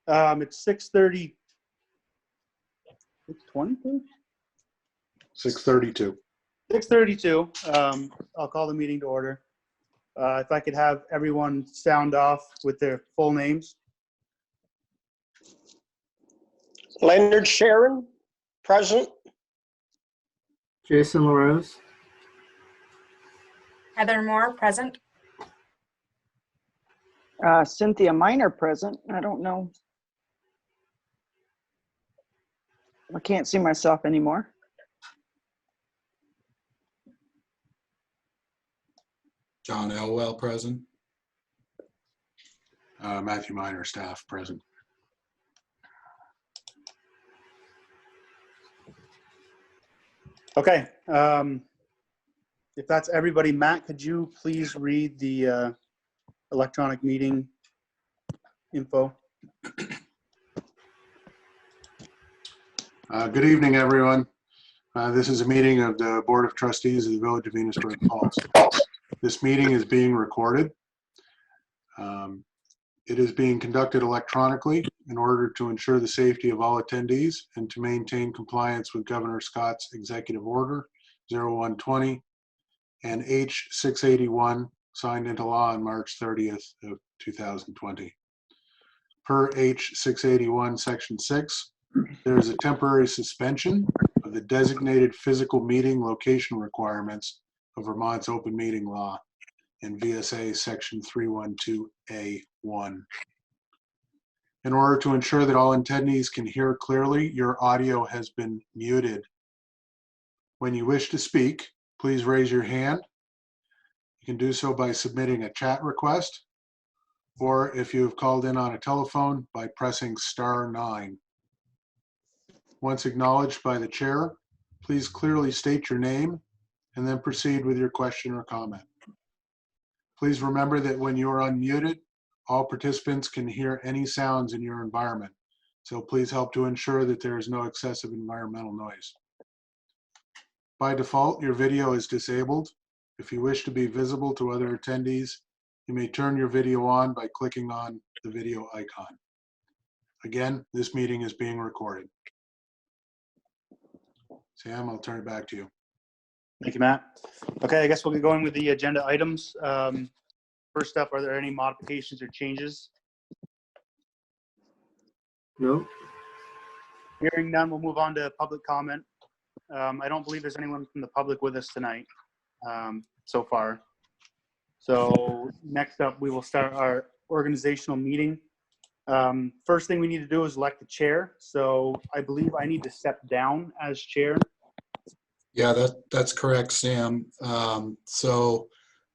It's 6:30. 6:22? 6:32. 6:32. I'll call the meeting to order. If I could have everyone sound off with their full names. Leonard Sharon, present. Jason LaRose. Heather Moore, present. Cynthia Minor, present. I don't know. I can't see myself anymore. John Elwell, present. Matthew Minor, staff, present. Okay. If that's everybody, Matt, could you please read the electronic meeting info? Good evening, everyone. This is a meeting of the Board of Trustees of the Village of Enosburg Falls. This meeting is being recorded. It is being conducted electronically in order to ensure the safety of all attendees and to maintain compliance with Governor Scott's Executive Order 0120 and H681, signed into law on March 30th of 2020. Per H681 Section 6, there is a temporary suspension of the designated physical meeting location requirements of Vermont's open meeting law in VSA Section 312A1. In order to ensure that all attendees can hear clearly, your audio has been muted. When you wish to speak, please raise your hand. You can do so by submitting a chat request, or if you have called in on a telephone, by pressing *9. Once acknowledged by the chair, please clearly state your name and then proceed with your question or comment. Please remember that when you are unmuted, all participants can hear any sounds in your environment, so please help to ensure that there is no excessive environmental noise. By default, your video is disabled. If you wish to be visible to other attendees, you may turn your video on by clicking on the video icon. Again, this meeting is being recorded. Sam, I'll turn it back to you. Thank you, Matt. Okay, I guess we'll get going with the agenda items. First up, are there any modifications or changes? No. Hearing none, we'll move on to public comment. I don't believe there's anyone from the public with us tonight so far. So next up, we will start our organizational meeting. First thing we need to do is elect the chair. So I believe I need to step down as chair. Yeah, that's correct, Sam. So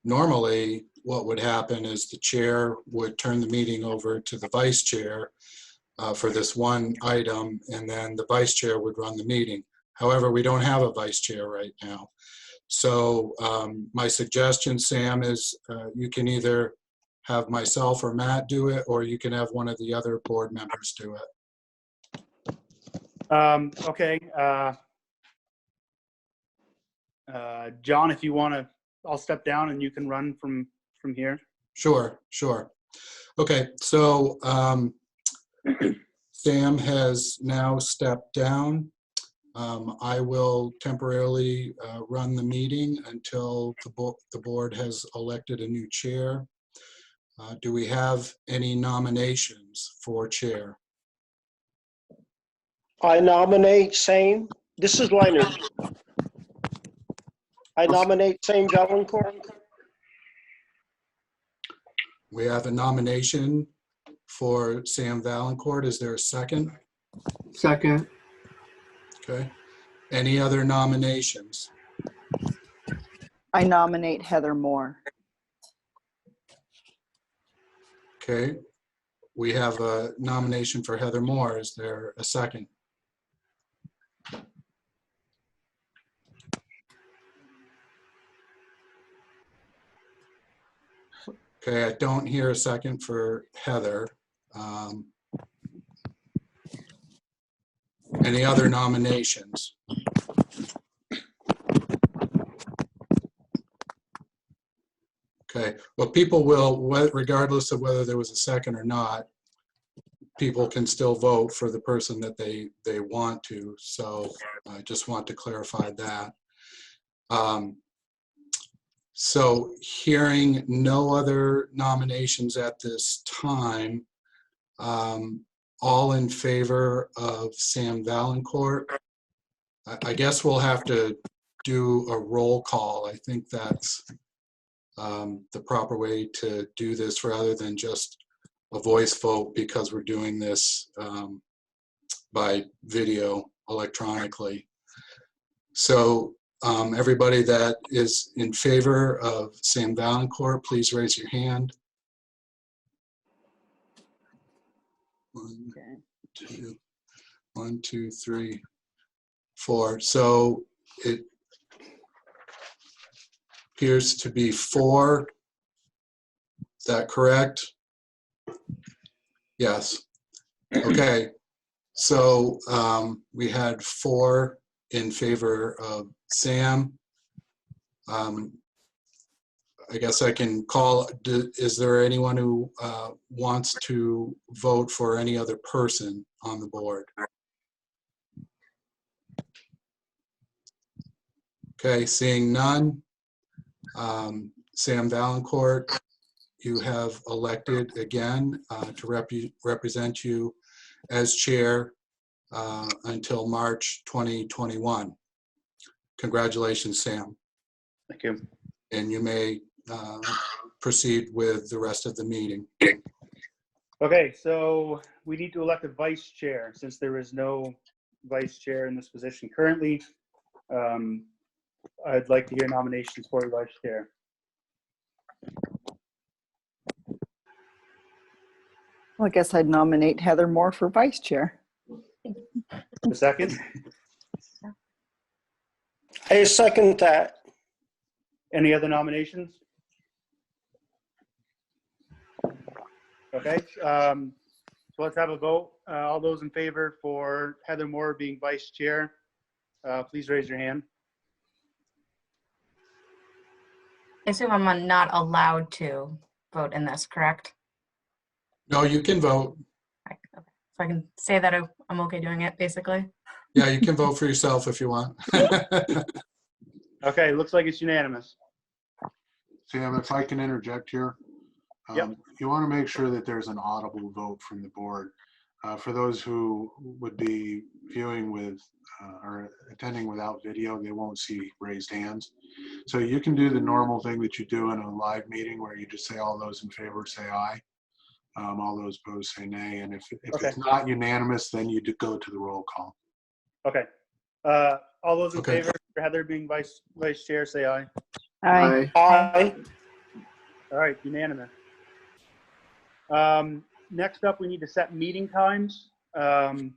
normally what would happen is the chair would turn the meeting over to the vice chair for this one item, and then the vice chair would run the meeting. However, we don't have a vice chair right now. So my suggestion, Sam, is you can either have myself or Matt do it, or you can have one of the other board members do it. Okay. John, if you want to, I'll step down and you can run from here. Sure. Okay, so Sam has now stepped down. I will temporarily run the meeting until the board has elected a new chair. Do we have any nominations for chair? I nominate same. This is Leonard. I nominate same Valancourt. We have a nomination for Sam Valancourt. Is there a second? Second. Okay. Any other nominations? I nominate Heather Moore. Okay. We have a nomination for Heather Moore. Is there a second? Okay, I don't hear a second for Heather. Any other nominations? Okay, well, people will, regardless of whether there was a second or not, people can still vote for the person that they want to. So I just want to clarify that. So hearing no other nominations at this time, all in favor of Sam Valencourt? I guess we'll have to do a roll call. I think that's the proper way to do this rather than just a voice vote, because we're doing this by video electronically. So everybody that is in favor of Sam Valencourt, please raise your hand. 1, 2, 1, 2, 3, 4. So it appears to be 4. Is that correct? Yes. Okay. So we had 4 in favor of Sam. I guess I can call, is there anyone who wants to vote for any other person on the board? Okay, seeing none. Sam Valencourt, you have elected again to represent you as chair until March 2021. Congratulations, Sam. Thank you. And you may proceed with the rest of the meeting. Okay, so we need to elect a vice chair since there is no vice chair in this position currently. I'd like to hear nominations for a vice chair. Well, I guess I'd nominate Heather Moore for vice chair. A second? I second that. Any other nominations? Okay, so let's have a vote. All those in favor for Heather Moore being vice chair, please raise your hand. I assume I'm not allowed to vote in this, correct? No, you can vote. Okay. So I can say that I'm okay doing it, basically. Yeah, you can vote for yourself if you want. Okay, looks like it's unanimous. Sam, if I can interject here. Yep. You want to make sure that there's an audible vote from the board. For those who would be viewing with or attending without video, they won't see raised hands. So you can do the normal thing that you do in a live meeting where you just say all those in favor say aye. All those opposed say nay. And if Okay. it's not unanimous, then you do go to the roll call. Okay. All those in Okay. favor for Heather being vice chair, say aye. Aye. Aye. All right, unanimous. Next up, we need to set meeting times. We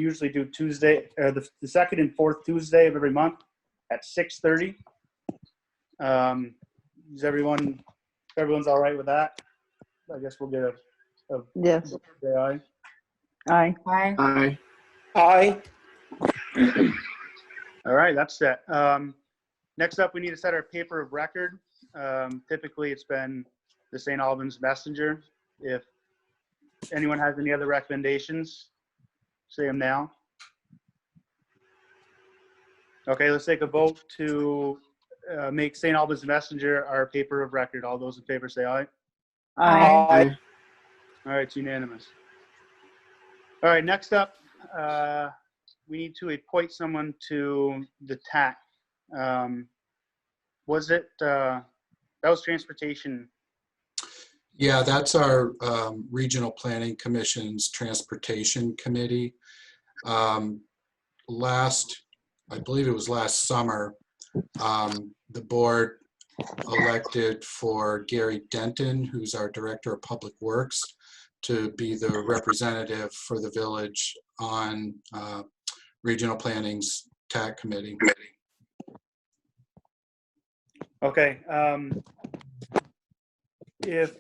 usually do Tuesday, the second and fourth Tuesday of every month at 6:30. Is everyone's all right with that? I guess we'll get a Yes. say aye. Aye. Aye. Aye. Aye. All right, that's set. Next up, we need to set our paper of record. Typically, it's been the St. Albans Messenger. If anyone has any other recommendations, say them now. Okay, let's take a vote to make St. Albans Messenger our paper of record. All those in favor say aye. Aye. Aye. All right, it's unanimous. All right, next up, we need to appoint someone to the TAC. Was it, that was transportation? Yeah, that's our Regional Planning Commission's Transportation Committee. I believe it was last summer, the board elected for Gary Denton, who's our Director of Public Works, to be the representative for the village on Regional Planning's TAC Committee. Okay, if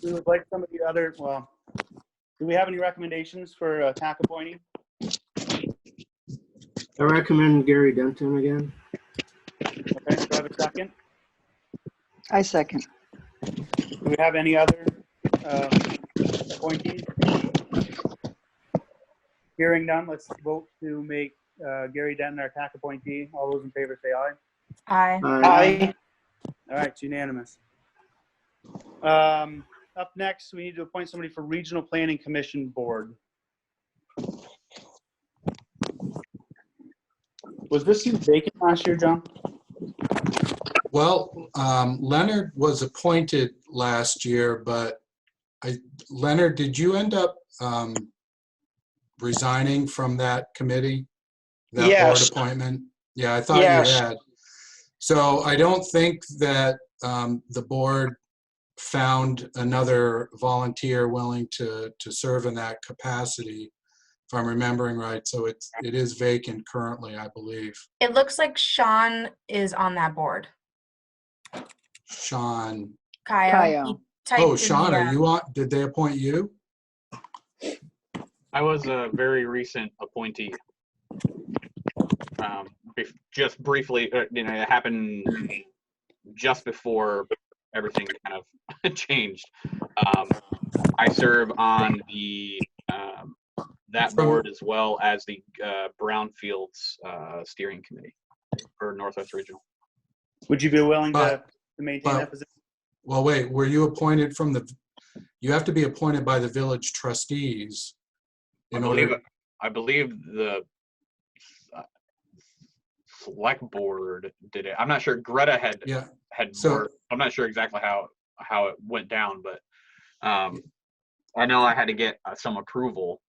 we would like some of the other, well, do we have any recommendations for TAC appointee? I recommend Gary Denton again. Okay, do I have a second? I second. Do we have any other appointees? Hearing none, let's vote to make Gary Denton our TAC appointee. All those in favor say aye. Aye. Aye. All right, it's unanimous. Up next, we need to appoint somebody for Regional Planning Commission Board. Was this seat vacant last year, John? Well, Leonard was appointed last year, but Leonard, did you end up resigning from that committee? That board Yes. appointment? Yeah, I thought you Yes. had. So I don't think that the board found another volunteer willing to serve in that capacity, if I'm remembering right. So it is vacant currently, I believe. It looks like Sean is on that board. Sean. Kyle. Kyle. He typed Oh, in Sean, the, are you on? Did they appoint you? I was a very recent appointee. Just briefly, it happened just before everything kind of changed. I serve on the that board as well as the Brownfields steering committee for Northwest Regional. Would you be willing to maintain but- that position? Well, wait, were you appointed from you have to be appointed by the village trustees I in believe order. the select board did it. I'm not sure. Greta Yeah, had So- worked. I'm not sure exactly how it went down, but I know I had to get some approval.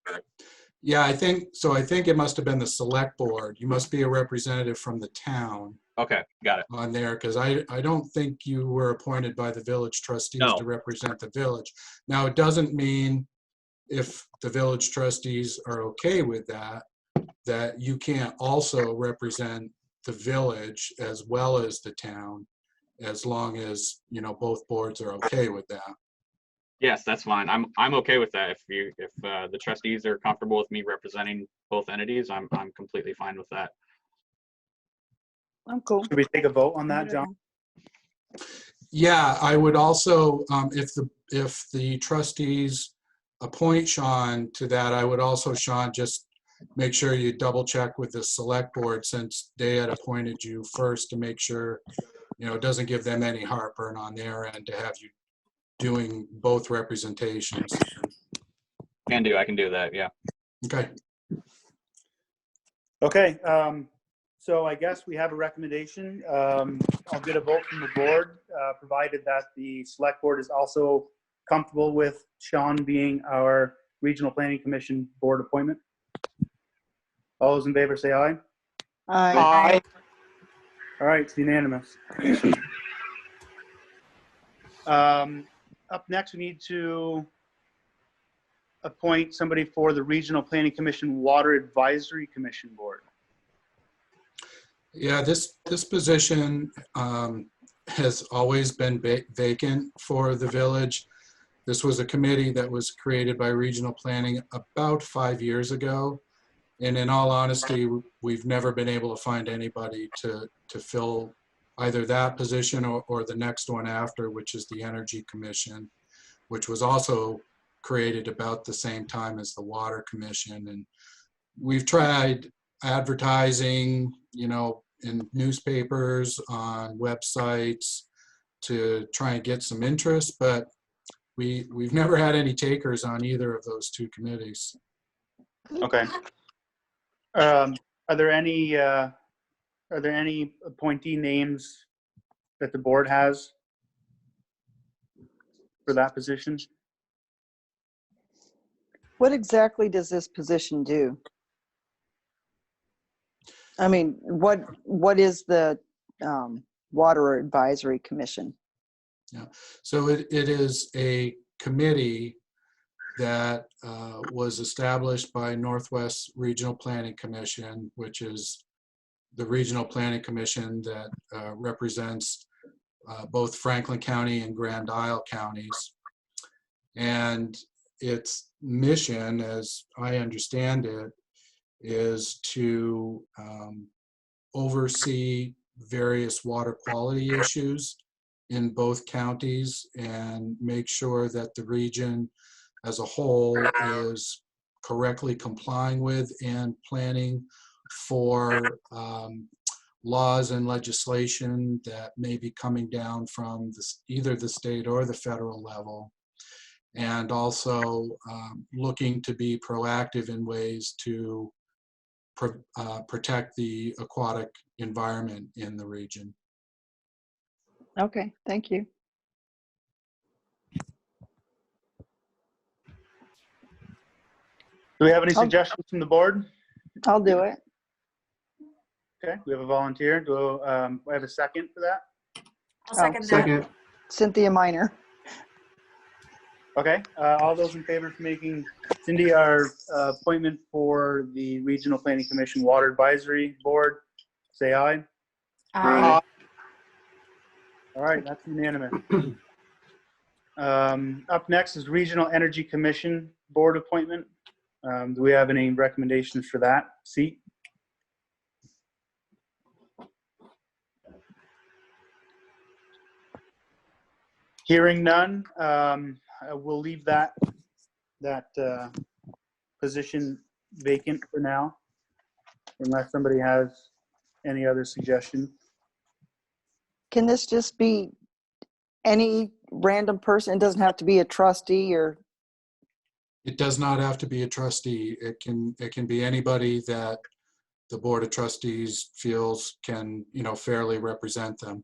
yeah, I think it must have been the select board. You must be a representative from the town Okay, got it. on there, because I don't think you were appointed by the village trustees No. to represent the village. Now, it doesn't mean if the village trustees are okay with that you can't also represent the village as well as the town, as long as, both boards are okay with that. Yes, that's fine. I'm okay with that. If the trustees are comfortable with me representing both entities, I'm completely fine with that. I'm cool. Should we take a vote on that, John? Yeah, I would also, if the trustees appoint Sean to that, I would also, Sean, just make sure you double check with the select board, since they had appointed you first, to make sure, it doesn't give them any heartburn on their end to have you doing both representations. I can do that. Yeah. Okay. Okay, so I guess we have a recommendation. I'll get a vote from the board, provided that the select board is also comfortable with Sean being our Regional Planning Commission board appointment. All those in favor say aye. Aye. Aye. All right, it's unanimous. Up next, we need to appoint somebody for the Regional Planning Commission Water Advisory Commission Board. Yeah, this position has always been vacant for the village. This was a committee that was created by regional planning about 5 years ago. And in all honesty, we've never been able to find anybody to fill either that position or the next one after, which is the Energy Commission, which was also created about the same time as the Water Commission. And we've tried advertising, in newspapers, on websites, to try and get some interest, but we've never had any takers on either of those two committees. Okay. Are there any appointee names that the board has for that position? What exactly does this position do? I mean, what is the Water Advisory Commission? So it is a committee that was established by Northwest Regional Planning Commission, which is the regional planning commission that represents both Franklin County and Grand Isle counties. And its mission, as I understand it, is to oversee various water quality issues in both counties and make sure that the region as a whole is correctly complying with and planning for laws and legislation that may be coming down from either the state or the federal level. And also looking to be proactive in ways to protect the aquatic environment in the region. Okay, thank you. Do we have any suggestions from the board? I'll do it. Okay, we have a volunteer. Do I have a second for that? I'll second that. Second. Cynthia Minor. Okay, all those in favor of making Cindy our appointment for the Regional Planning Commission Water Advisory Board, say aye. Aye. All right, that's unanimous. Up next is Regional Energy Commission Board appointment. Do we have any recommendations for that seat? Hearing none, we'll leave that position vacant for now, unless somebody has any other suggestion. Can this just be any random person? It doesn't have to be a trustee or, It does not have to be a trustee. It can be anybody that the Board of Trustees feels can, fairly represent them.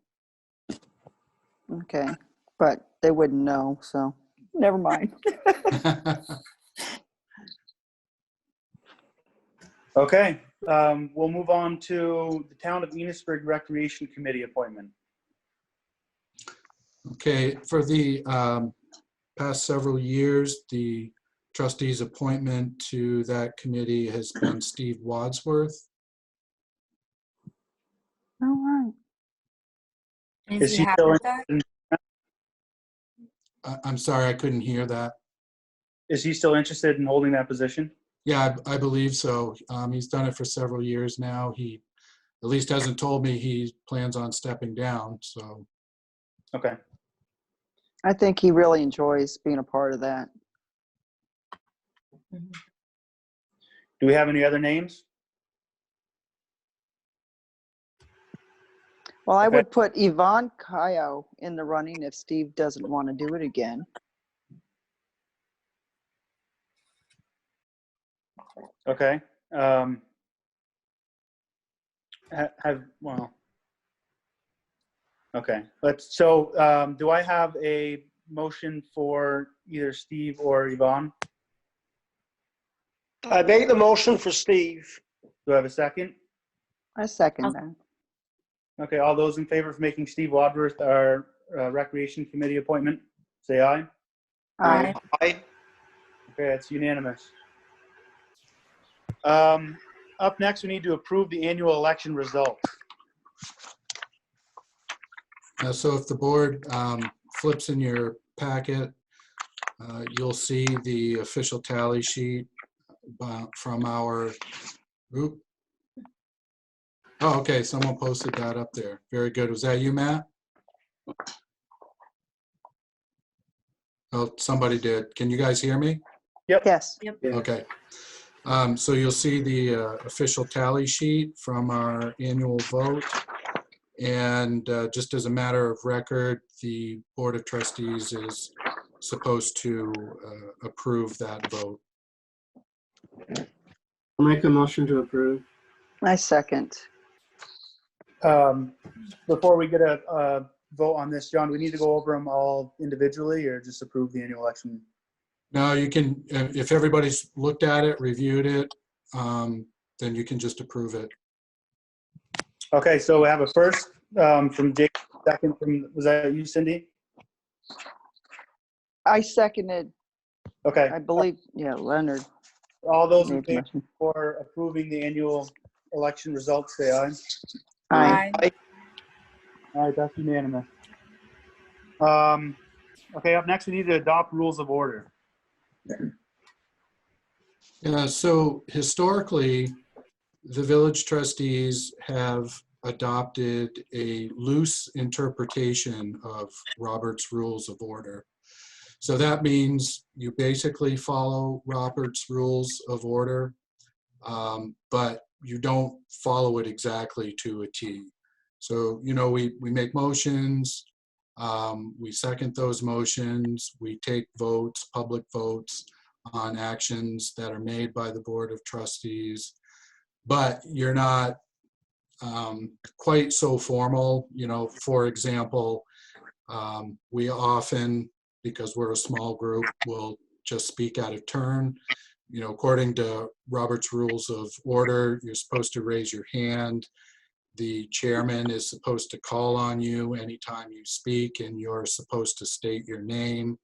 okay, but they wouldn't know, so never mind. Okay, we'll move on to the Town of Enosburg Recreation Committee appointment. Okay, for the past several years, the trustee's appointment to that committee has been Steve Wadsworth. All right. Is Is he he happy still with that? I'm sorry, I couldn't hear that. Is he still interested in holding that position? Yeah, I believe so. He's done it for several years now. He at least hasn't told me he plans on stepping down, so. Okay. I think he really enjoys being a part of that. Mhm. Do we have any other names? Well, I Okay. would put Yvonne Cayo in the running if Steve doesn't want to do it again. Okay. Okay, do I have a motion for either Steve or Yvonne? I make the motion for Steve. Do I have a second? I second that. Okay, all those in favor of making Steve Wadsworth our Recreation Committee appointment, say aye. Aye. Aye. Okay, it's unanimous. Up next, we need to approve the annual election results. So if the board flips in your packet, you'll see the official tally sheet from our group. Oh, okay, someone posted that up there. Very good. Was that you, Matt? Oh, somebody did. Can you guys hear me? Yes. Yep. Okay. So you'll see the official tally sheet from our annual vote. And just as a matter of record, the Board of Trustees is supposed to approve that vote. I'll make a motion to approve. I second. Before we get a vote on this, John, do we need to go over them all individually or just approve the annual election? No, you can, if everybody's looked at it, reviewed it, then you can just approve it. Okay, so we have a first from Jake, second from, was that you, Cindy? I seconded, Okay, I believe, yeah, Leonard all those in made the favor motion. for approving the annual election results, say aye. Aye. All right, that's unanimous. Okay, up next, we need to adopt rules of order. So historically, the village trustees have adopted a loose interpretation of Robert's Rules of Order. So that means you basically follow Robert's Rules of Order, but you don't follow it exactly to a T. So, we make motions, we second those motions, we take votes, public votes on actions that are made by the Board of Trustees, but you're not quite so formal. For example, we often, because we're a small group, will just speak out of turn. According to Robert's Rules of Order, you're supposed to raise your hand. The chairman is supposed to call on you anytime you speak, and you're supposed to state your name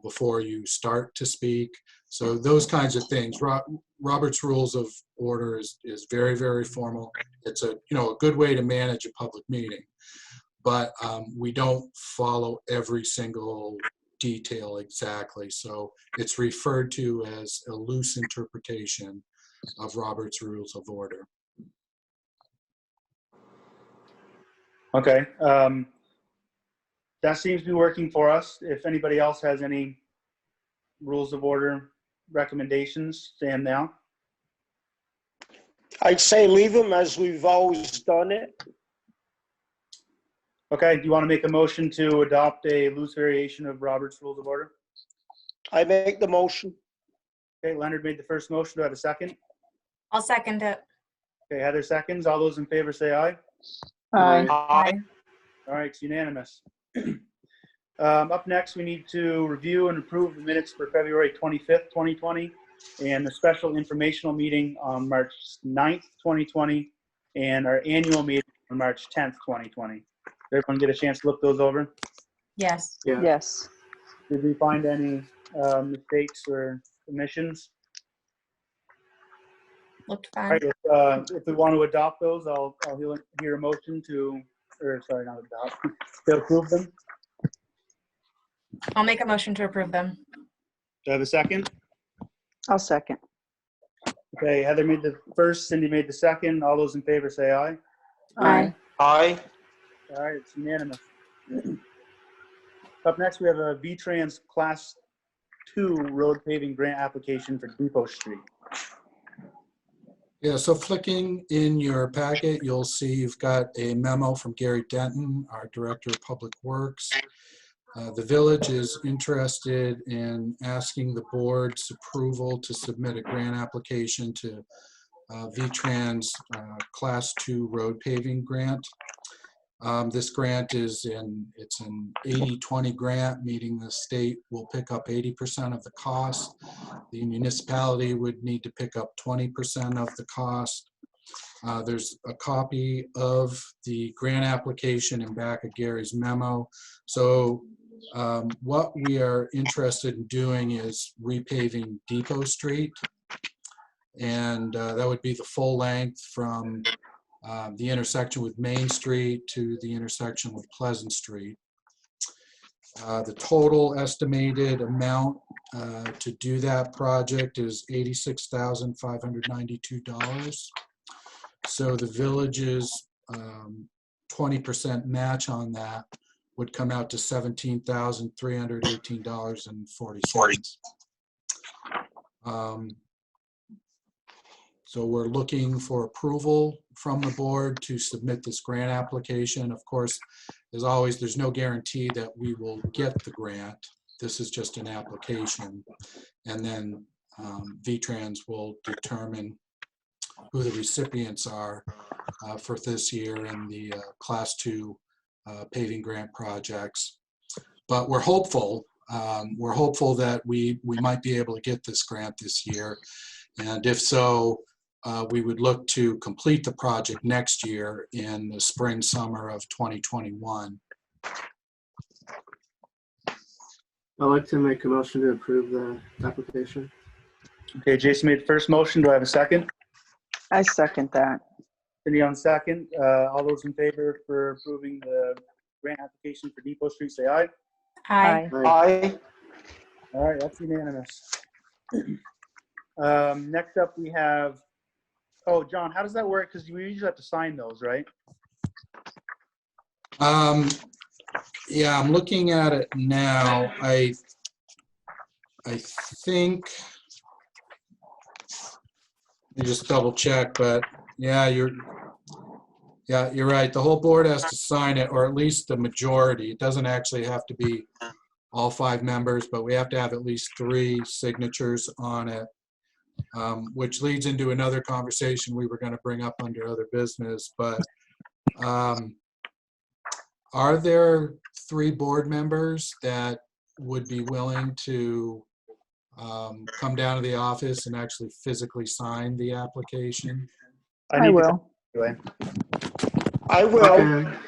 before you start to speak. So those kinds of things. Robert's Rules of Order is very, very formal. It's a good way to manage a public meeting, but we don't follow every single detail exactly. So it's referred to as a loose interpretation of Robert's Rules of Order. Okay. That seems to be working for us. If anybody else has any rules of order recommendations, stand now. I'd say leave them as we've always done it. Okay, do you want to make a motion to adopt a loose variation of Robert's Rules of Order? I make the motion. Okay, Leonard made the first motion. Do I have a second? I'll second it. Okay, Heather seconds. All those in favor say aye. Aye. Aye. All right, it's unanimous. Up next, we need to review and approve the minutes for February 25th, 2020, and the special informational meeting on March 9th, 2020, and our annual meeting on March 10th, 2020. Did everyone get a chance to look those over? Yes. Yeah. Yes. Did we find any mistakes or omissions? Looked All fine. right, if we want to adopt those, I'll hear a motion to, or sorry, not adopt, to approve them. I'll make a motion to approve them. Do I have a second? I'll second. Okay, Heather made the first, Cindy made the second. All those in favor say aye. Aye. Aye. All right, it's unanimous. Up next, we have a V-Trans Class 2 road paving grant application for Depot Street. Yeah, so flicking in your packet, you'll see you've got a memo from Gary Denton, our Director of Public Works. The village is interested in asking the board's approval to submit a grant application to V-Trans Class 2 road paving grant. This grant it's an 80-20 grant, meaning the state will pick up 80% of the cost. The municipality would need to pick up 20% of the cost. There's a copy of the grant application in back of Gary's memo. So what we are interested in doing is repaving Depot Street. And that would be the full length from the intersection with Main Street to the intersection with Pleasant Street. The total estimated amount to do that project is $86,592. So the village's 20% match on that would come out to $17,318.40. So we're looking for approval from the board to submit this grant application. Of course, as always, there's no guarantee that we will get the grant. This is just an application. And then V-Trans will determine who the recipients are for this year in the Class 2 paving grant projects. But we're hopeful that we might be able to get this grant this year. And if so, we would look to complete the project next year in the spring, summer of 2021. I'd like to make a motion to approve the application. Okay, Jason made the first motion. Do I have a second? I second that. Cindy on second. All those in favor for approving the grant application for Depot Street, say aye. Aye. Aye. All right, that's unanimous. Next up, we have Oh, John, how does that work? Because we usually have to sign those, right? Yeah, I'm looking at it now. I think, let me just double check, but yeah, you're right. The whole board has to sign it, or at least the majority. It doesn't actually have to be all 5 members, but we have to have at least 3 signatures on it, which leads into another conversation we were going to bring up under other business. But are there 3 board members that would be willing to come down to the office and actually physically sign the application? I need to will. Anyway. I will. Okay.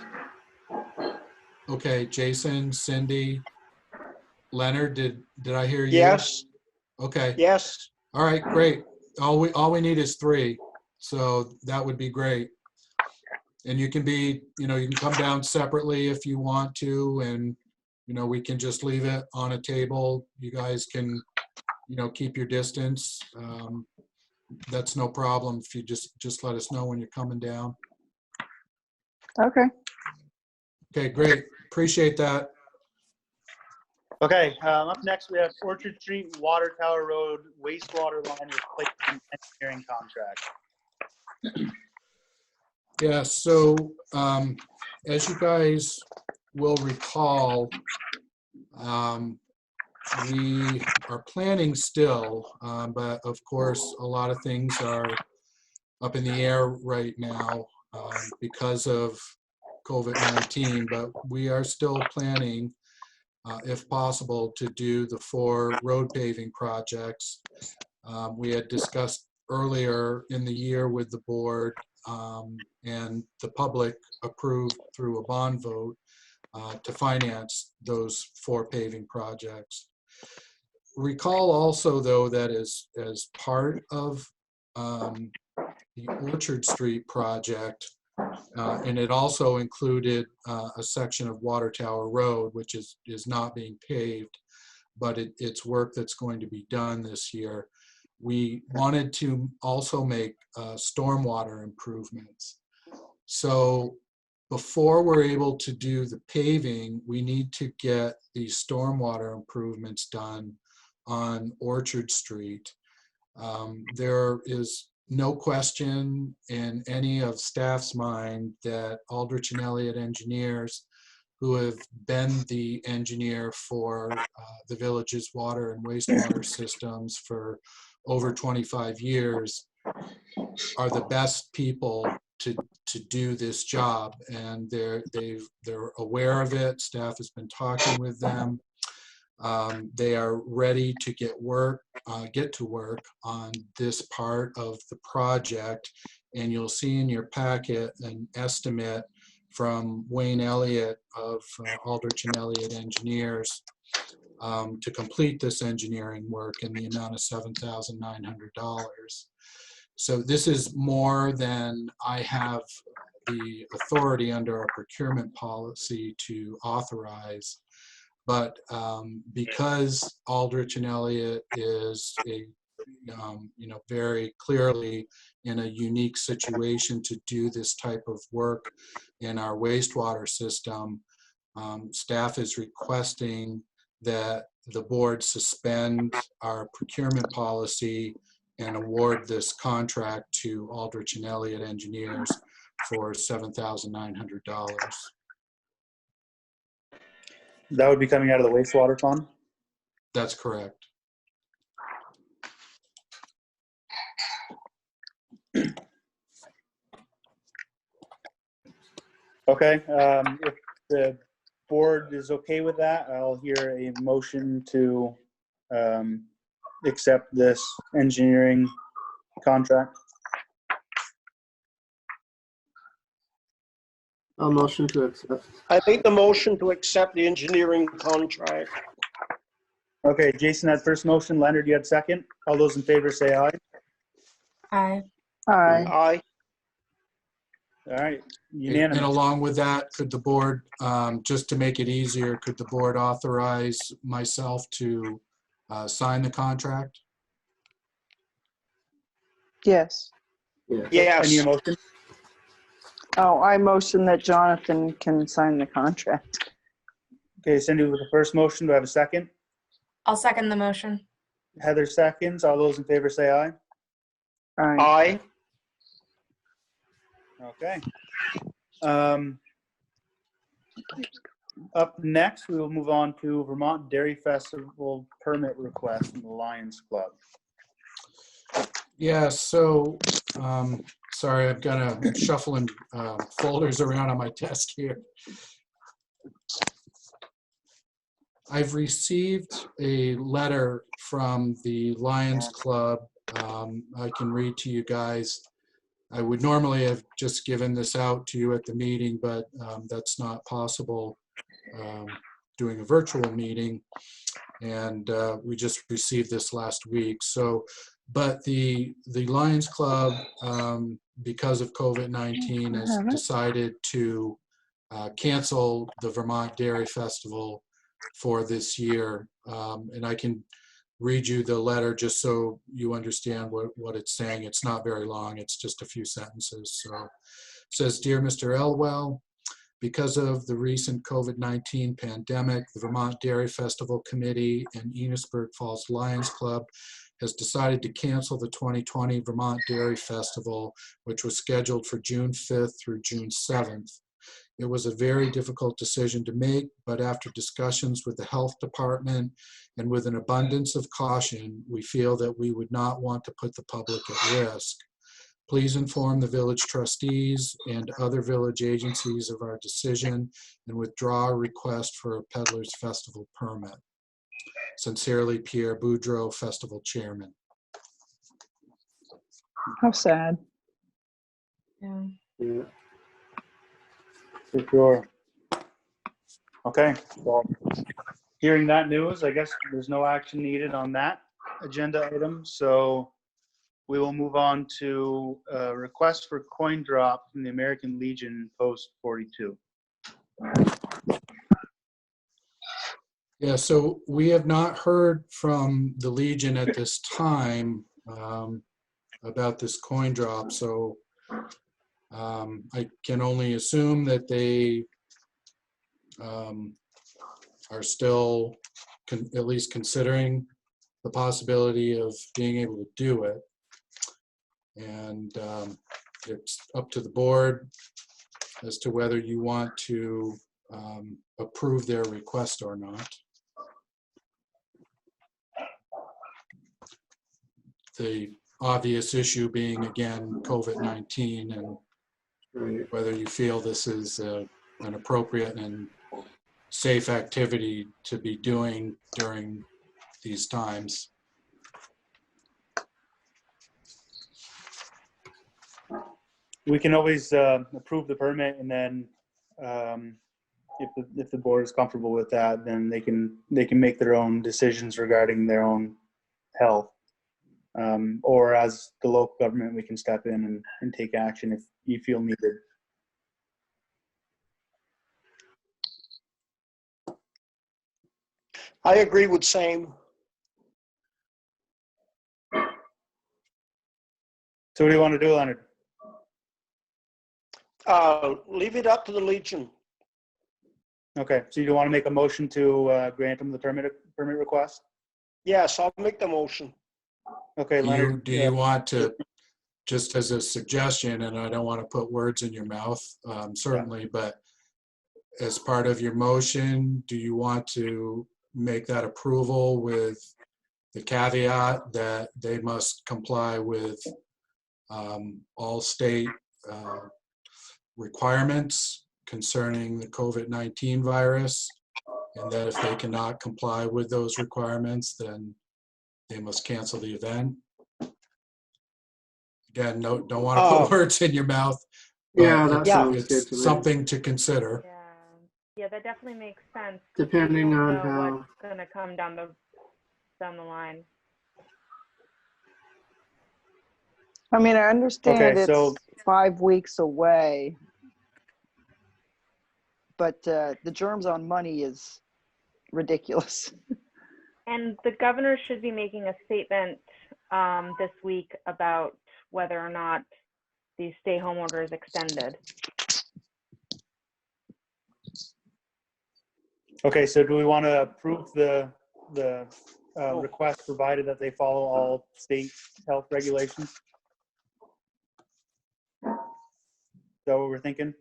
Okay, Jason, Cindy, Leonard, did I hear you? Yes, Okay, yes. all right, great. All we need is 3, so that would be great. And you can be, you can come down separately if you want to, and we can just leave it on a table. You guys can, keep your distance. That's no problem if you just let us know when you're coming down. Okay. Okay, great. Appreciate that. Okay, up next we have Orchard Street, Water Tower Road, wastewater line replacement engineering contract. Yeah, so as you guys will recall, we are planning still, but of course, a lot of things are up in the air right now because of COVID-19, but we are still planning, if possible, to do the 4 road paving projects. We had discussed earlier in the year with the board, and the public approved through a bond vote to finance those 4 paving projects. Recall also, though, that as part of the Orchard Street project, and it also included a section of Water Tower Road, which is not being paved, but it's work that's going to be done this year. We wanted to also make stormwater improvements. So before we're able to do the paving, we need to get the stormwater improvements done on Orchard Street. There is no question in any of staff's mind that Aldrich and Elliott engineers, who have been the engineer for the village's water and wastewater systems for over 25 years, are the best people to do this job, and they're aware of it. Staff has been talking with them. They are ready to get to work on this part of the project, and you'll see in your packet an estimate from Wayne Elliott of Aldrich and Elliott Engineers to complete this engineering work in the amount of $7,900. So this is more than I have the authority under our procurement policy to authorize. But because Aldrich and Elliott is very clearly in a unique situation to do this type of work in our wastewater system, staff is requesting that the board suspend our procurement policy and award this contract to Aldrich and Elliott Engineers for $7,900. That would be coming out of the wastewater fund? That's correct. Okay, if the board is okay with that, I'll hear a motion to accept this engineering contract. I'll motion to accept. I make the motion to accept the engineering contract. Okay, Jason had first motion. Leonard, you had second. All those in favor say aye. Aye. Aye. Aye. All right, And unanimous. along with that, could the board, just to make it easier, could the board authorize myself to sign the contract? Yes. Yeah. I Yes. need a motion. Oh, I motion that Jonathan can sign the contract. Okay, Cindy with the first motion. Do I have a second? I'll second the motion. Heather seconds. All those in favor say aye. Aye. Aye. Okay. Up next, we will move on to Vermont Dairy Festival permit request from the Lions Club. Yeah, so, sorry, I've got to shuffling folders around on my desk here. I've received a letter from the Lions Club. I can read to you guys. I would normally have just given this out to you at the meeting, but that's not possible doing a virtual meeting. And we just received this last week. So, but the Lions Club, because of COVID-19, has decided to cancel the Vermont Dairy Festival for this year. And I can read you the letter just so you understand what it's saying. It's not very long. It's just a few sentences. So it says, "Dear Mr. Elwell, because of the recent COVID-19 pandemic, the Vermont Dairy Festival Committee and Enosburg Falls Lions Club has decided to cancel the 2020 Vermont Dairy Festival, which was scheduled for June 5th through June 7th. It was a very difficult decision to make, but after discussions with the health department and with an abundance of caution, we feel that we would not want to put the public at risk. Please inform the village trustees and other village agencies of our decision and withdraw a request for a peddler's festival permit. Sincerely, Pierre Boudreau, Festival Chairman." How sad. Yeah. Yeah. For sure. Okay, well, hearing that news, I guess there's no action needed on that agenda item. So we will move on to a request for coin drop from the American Legion Post 42. Yeah, so we have not heard from the Legion at this time about this coin drop. So I can only assume that they are still at least considering the possibility of being able to do it. And it's up to the board as to whether you want to approve their request or not. The obvious issue being, again, COVID-19 and Right. whether you feel this is an appropriate and safe activity to be doing during these times. We can always approve the permit, and then if the board is comfortable with that, then they can make their own decisions regarding their own health. Or as the local government, we can step in and take action if you feel needed. I agree with same. So what do you want to do, Leonard? Leave it up to the Legion. Okay, so you want to make a motion to grant them the permit request? Yes, I'll make the motion. Okay, Leonard. Do you want to, just as a suggestion, and I don't want to put words in your mouth, certainly, but as part of your motion, do you want to make that approval with the caveat that they must comply with all state requirements concerning the COVID-19 virus, and that if they cannot comply with those requirements, then they must cancel the event? Again, don't want to put words in your mouth. Yeah, that sounds it's good to me. something to consider. Yeah, that definitely makes sense. Depending We on don't know how. what's gonna come down the line. I mean, I understand Okay, it's so 5 weeks away, but the germs on money is ridiculous. And the governor should be making a statement this week about whether or not these stay-home orders extended. Okay, so do we want to approve the request provided that they follow all state health regulations? Is that what we're thinking?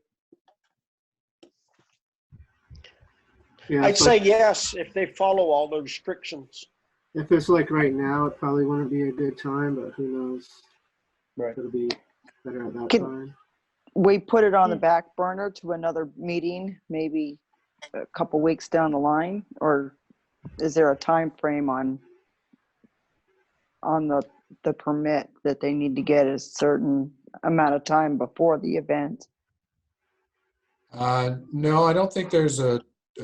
Yeah, I'd say yes, if they follow all the restrictions. if it's like right now, it probably wouldn't be a good time, but who knows? Right. It'll be better at that Can- time. We put it on the back burner to another meeting, maybe a couple weeks down the line, or is there a time frame on the permit that they need to get a certain amount of time before the event? No, I don't think there's a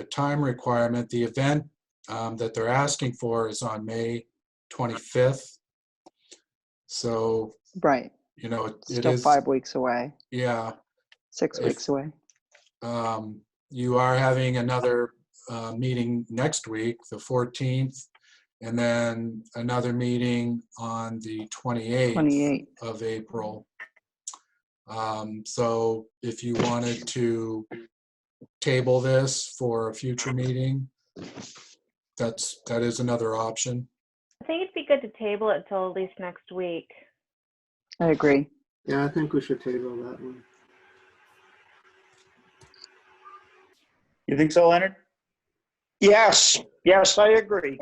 time requirement. The event that they're asking for is on May 25th. So, Right, you know, it still is, 5 weeks away, yeah. 6 If- weeks away. You are having another meeting next week, the 14th, and then another meeting on the 28th 28. of April. So if you wanted to table this for a future meeting, that is another option. I think it'd be good to table it till at least next week. I agree. Yeah, I think we should table that one. You think so, Leonard? Yes, yes, I agree.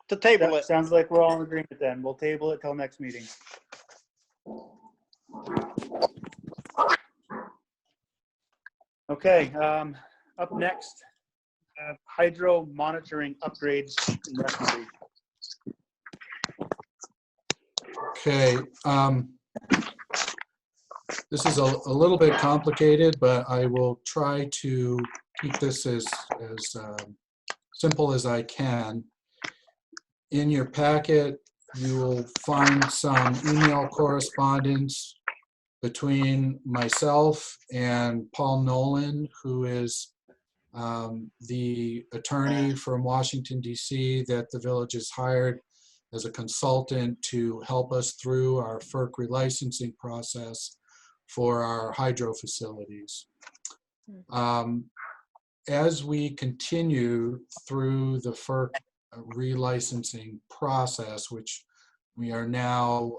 To table it. Sounds like we're all in agreement then. We'll table it till next meeting. Okay, up next, hydro monitoring upgrades and recommendation. Okay. This is a little bit complicated, but I will try to keep this as simple as I can. In your packet, you will find some email correspondence between myself and Paul Nolan, who is the attorney from Washington, D.C. that the village has hired as a consultant to help us through our FERC relicensing process for our hydro facilities. As we continue through the FERC relicensing process, which we are now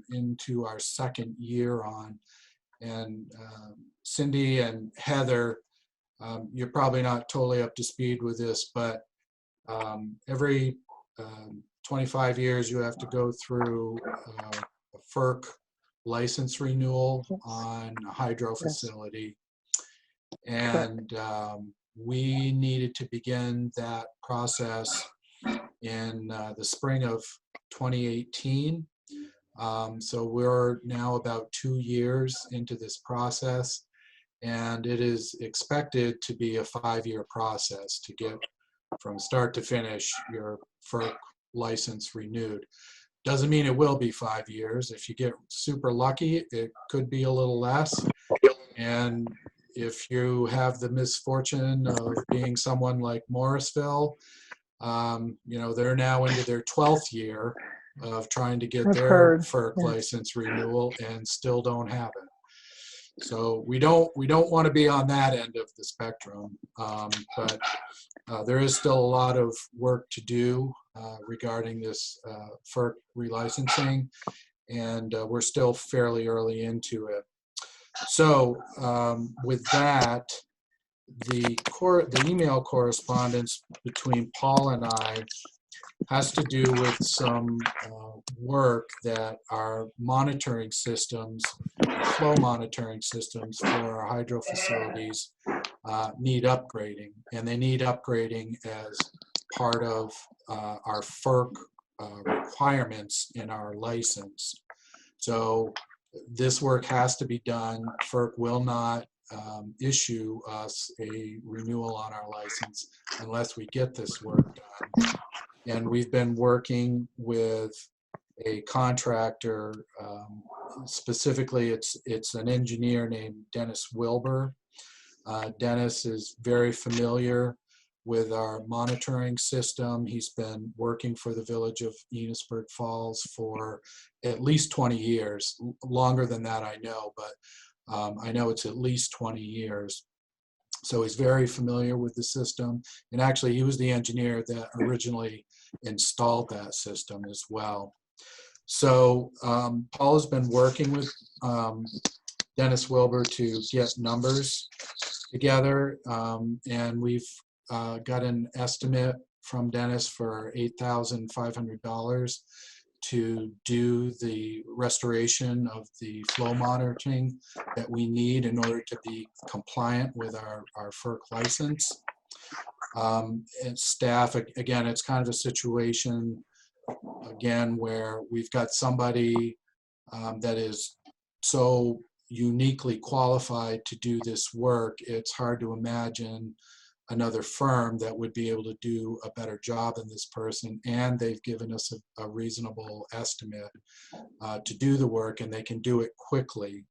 into our second year on, and Cindy and Heather, you're probably not totally up to speed with this, but every 25 years you have to go through a FERC license renewal on a hydro facility. And we needed to begin that process in the spring of 2018. So we're now about 2 years into this process, and it is expected to be a 5-year process to get from start to finish your FERC license renewed. Doesn't mean it will be 5 years. If you get super lucky, it could be a little less. And if you have the misfortune of being someone like Morrisville, you know, they're now into their 12th year of trying to get I've their heard, FERC yeah. license renewal and still don't have it. So we don't want to be on that end of the spectrum, but there is still a lot of work to do regarding this FERC relicensing, and we're still fairly early into it. So with that, the email correspondence between Paul and I has to do with some work that our monitoring systems, flow monitoring systems for our hydro facilities need upgrading. And they need upgrading as part of our FERC requirements in our license. So this work has to be done. FERC will not issue us a renewal on our license unless we get this work done. And we've been working with a contractor, specifically it's an engineer named Dennis Wilbur. Dennis is very familiar with our monitoring system. He's been working for the village of Enosburg Falls for at least 20 years. Longer than that, I know, but I know it's at least 20 years. So he's very familiar with the system. And actually, he was the engineer that originally installed that system as well. So Paul has been working with Dennis Wilbur to get numbers together, and we've got an estimate from Dennis for $8,500 to do the restoration of the flow monitoring that we need in order to be compliant with our FERC license. And staff, again, it's kind of a situation, again, where we've got somebody that is so uniquely qualified to do this work. It's hard to imagine another firm that would be able to do a better job than this person, and they've given us a reasonable estimate to do the work, and they can do it quickly.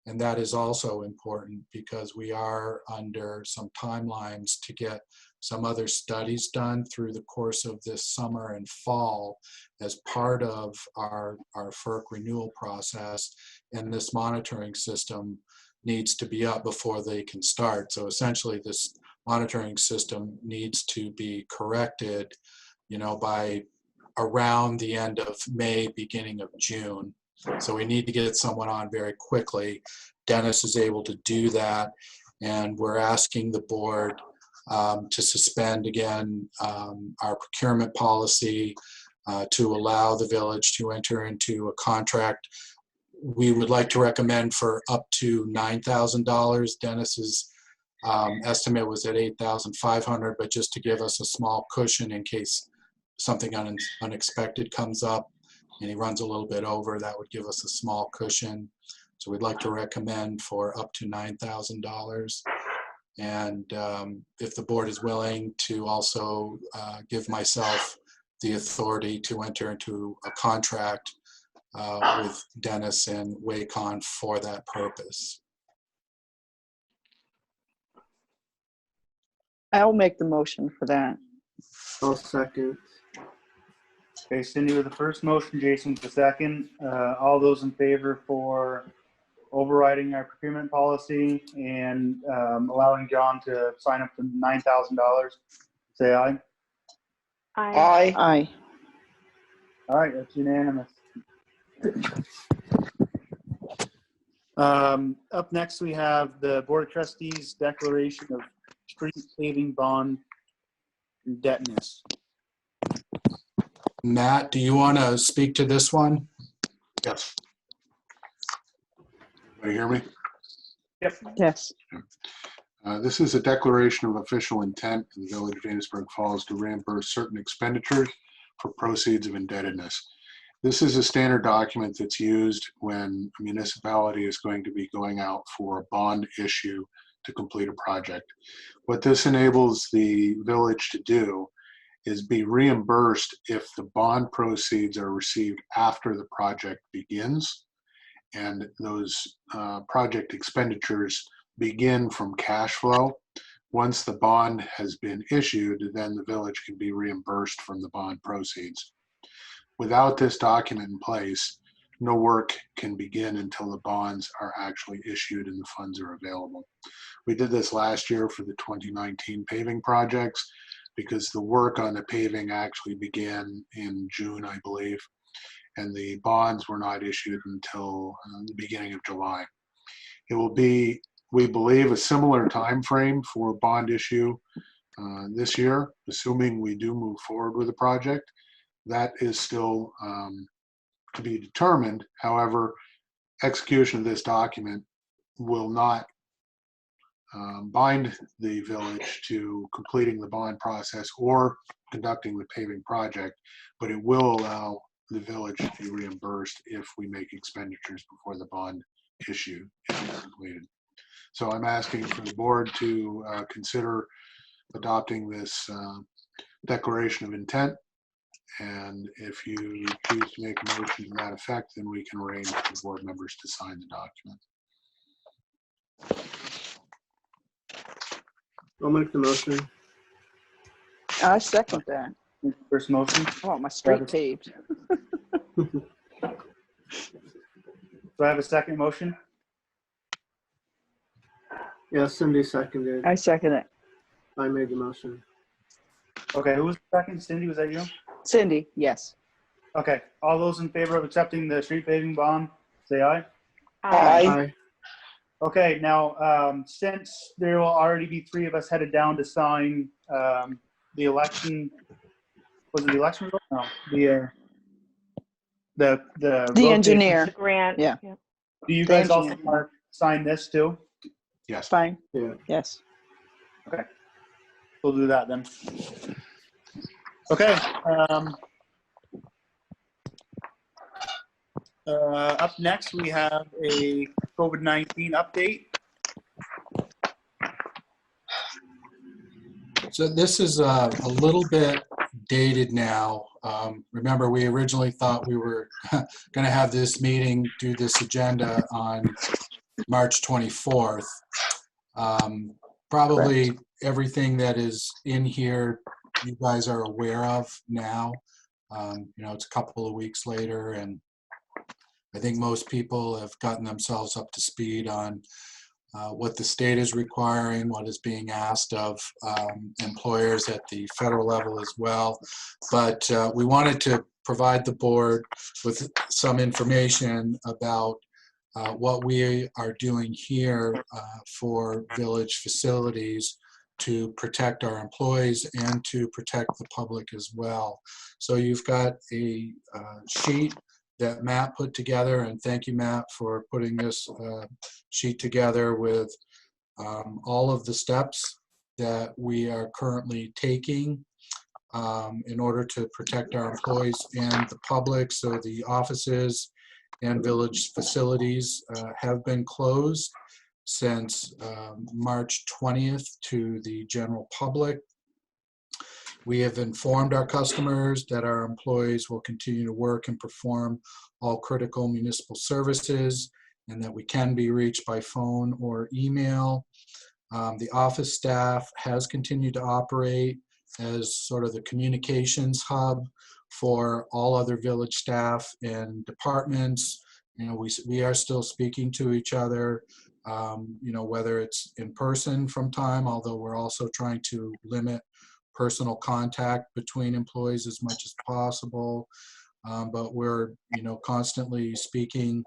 And that is also important because we are under some timelines to get some other studies done through the course of this summer and fall as part of our FERC renewal process. And this monitoring system needs to be up before they can start. So essentially this monitoring system needs to be corrected, by around the end of May, beginning of June. So we need to get someone on very quickly. Dennis is able to do that, and we're asking the board to suspend again our procurement policy to allow the village to enter into a contract. We would like to recommend for up to $9,000. Dennis's estimate was at $8,500, but just to give us a small cushion in case something unexpected comes up and he runs a little bit over, that would give us a small cushion. So we'd like to recommend for up to $9,000. And if the board is willing to also give myself the authority to enter into a contract with Dennis and Wacon for that purpose. I'll make the motion for that. I'll second. Okay, Cindy with the first motion, Jason with the second. All those in favor for overriding our procurement policy and allowing John to sign up to $9,000, say aye. Aye. Aye. All right, that's unanimous. Up next, we have the Board of Trustees declaration of street paving bond indebtedness. Matt, do you want to speak to this one? Yes. Can you hear me? Yes. This is a declaration of official intent of the Village of Enosburg Falls to reimburse certain expenditures for proceeds of indebtedness. This is a standard document that's used when a municipality is going to be going out for a bond issue to complete a project. What this enables the village to do is be reimbursed if the bond proceeds are received after the project begins, and those project expenditures begin from cash flow. Once the bond has been issued, then the village can be reimbursed from the bond proceeds. Without this document in place, no work can begin until the bonds are actually issued and the funds are available. We did this last year for the 2019 paving projects because the work on the paving actually began in June, I believe, and the bonds were not issued until the beginning of July. It will be, we believe, a similar time frame for bond issue this year, assuming we do move forward with the project. That is still to be determined. However, execution of this document will not bind the village to completing the bond process or conducting the paving project, but it will allow the village to be reimbursed if we make expenditures before the bond issue is completed. So I'm asking for the board to consider adopting this declaration of intent. And if you choose to make a motion to that effect, then we can arrange for the board members to sign the document. I'll make the motion. I second that. First motion. I want my street Travis. paved. Do I have a second motion? Yeah, Cindy seconded. I second it. I made the motion. Okay, who was second? Cindy, was that you? Cindy, yes. Okay, all those in favor of accepting the street paving bond, say aye. Aye. Aye. Okay, now, since there will already be 3 of us headed down to sign the election, was it the election result? No, the The engineer, Grant. Yeah. Do you the guys also engineer. want to sign this too? Yes. Fine, Yeah. yes. We'll do that then. Okay. Up next, we have a COVID-19 update. So this is a little bit dated now. Remember, we originally thought we were going to have this meeting, do this agenda on March 24th. Probably everything that is in here, you guys are aware of now. It's a couple of weeks later, and I think most people have gotten themselves up to speed on what the state is requiring, what is being asked of employers at the federal level as well. But we wanted to provide the board with some information about what we are doing here for village facilities to protect our employees and to protect the public as well. So you've got a sheet that Matt put together, and thank you, Matt, for putting this sheet together with all of the steps that we are currently taking in order to protect our employees and the public. So the offices and village facilities have been closed since March 20th to the general public. We have informed our customers that our employees will continue to work and perform all critical municipal services, and that we can be reached by phone or email. The office staff has continued to operate as sort of the communications hub for all other village staff and departments. We are still speaking to each other, whether it's in person from time, although we're also trying to limit personal contact between employees as much as possible. But we're, constantly speaking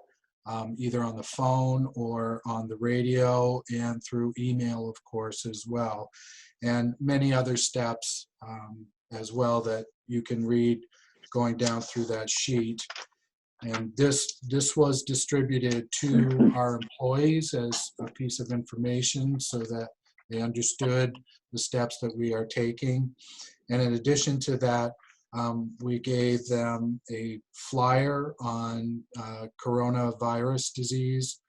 either on the phone or on the radio and through email, of course, as well. And many other steps as well that you can read going down through that sheet. And this was distributed to our employees as a piece of information so that they understood the steps that we are taking. And in addition to that, we gave them a flyer on coronavirus disease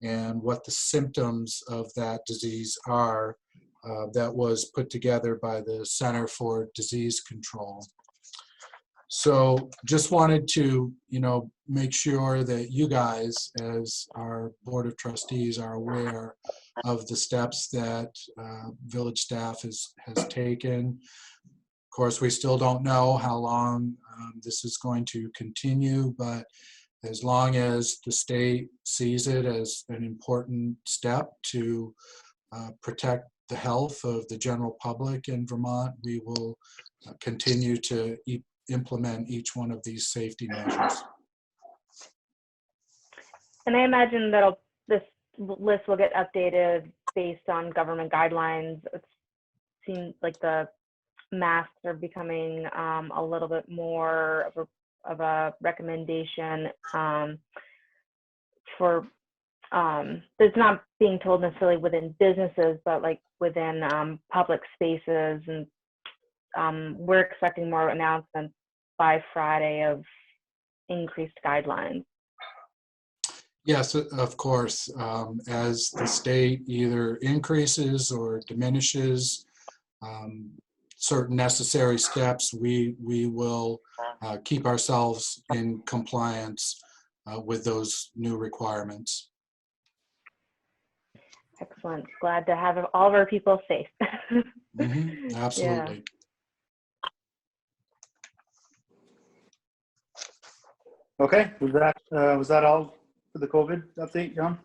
and what the symptoms of that disease are that was put together by the Center for Disease Control. So just wanted to, make sure that you guys, as our Board of Trustees, are aware of the steps that village staff has taken. Of course, we still don't know how long this is going to continue, but as long as the state sees it as an important step to protect the health of the general public in Vermont, we will continue to implement each one of these safety measures. And I imagine this list will get updated based on government guidelines. It seems like the masks are becoming a little bit more of a recommendation for it's not being told necessarily within businesses, but like within public spaces. And we're expecting more announcements by Friday of increased guidelines. Yes, of course. As the state either increases or diminishes certain necessary steps, we will keep ourselves in compliance with those new requirements. Excellent. Glad to have all of our people safe. Absolutely. Okay, was that all for the COVID update, John?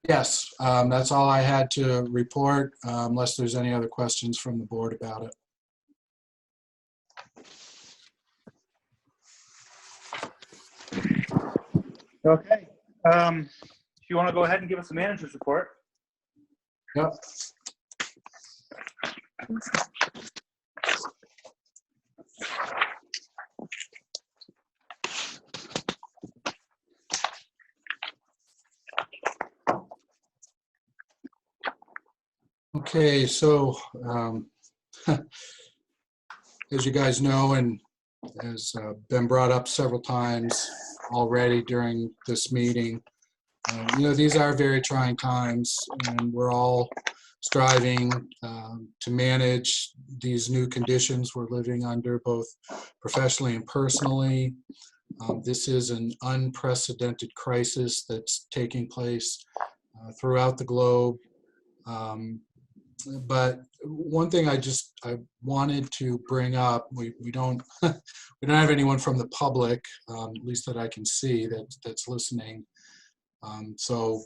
Yes, that's all I had to report, unless there's any other questions from the board about it. Okay. If you want to go ahead and give us the manager's report. Yep. Okay, so as you guys know, and has been brought up several times already during this meeting, these are very trying times, and we're all striving to manage these new conditions we're living under, both professionally and personally. This is an unprecedented crisis that's taking place throughout the globe. But one thing I wanted to bring up, we don't we don't have anyone from the public, at least that I can see, that's listening. So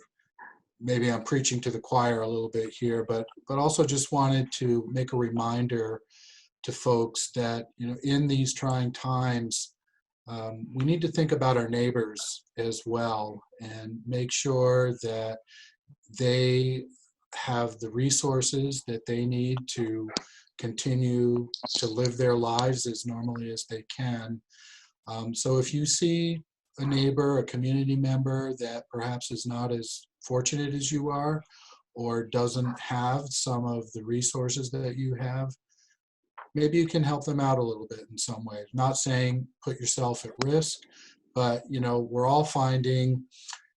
maybe I'm preaching to the choir a little bit here, but also just wanted to make a reminder to folks that in these trying times, we need to think about our neighbors as well and make sure that they have the resources that they need to continue to live their lives as normally as they can. So if you see a neighbor, a community member that perhaps is not as fortunate as you are, or doesn't have some of the resources that you have, maybe you can help them out a little bit in some way. Not saying put yourself at risk, but we're all finding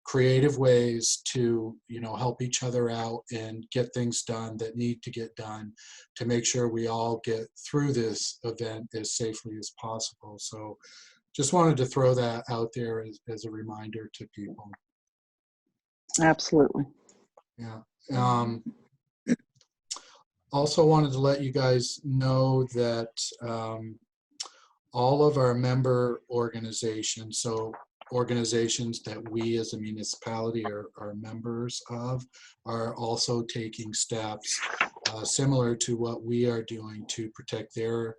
creative ways to help each other out and get things done that need to get done to make sure we all get through this event as safely as possible. So just wanted to throw that out there as a reminder to people. Absolutely. Yeah. Also wanted to let you guys know that all of our member organizations, so organizations that we as a municipality are members of, are also taking steps similar to what we are doing to protect their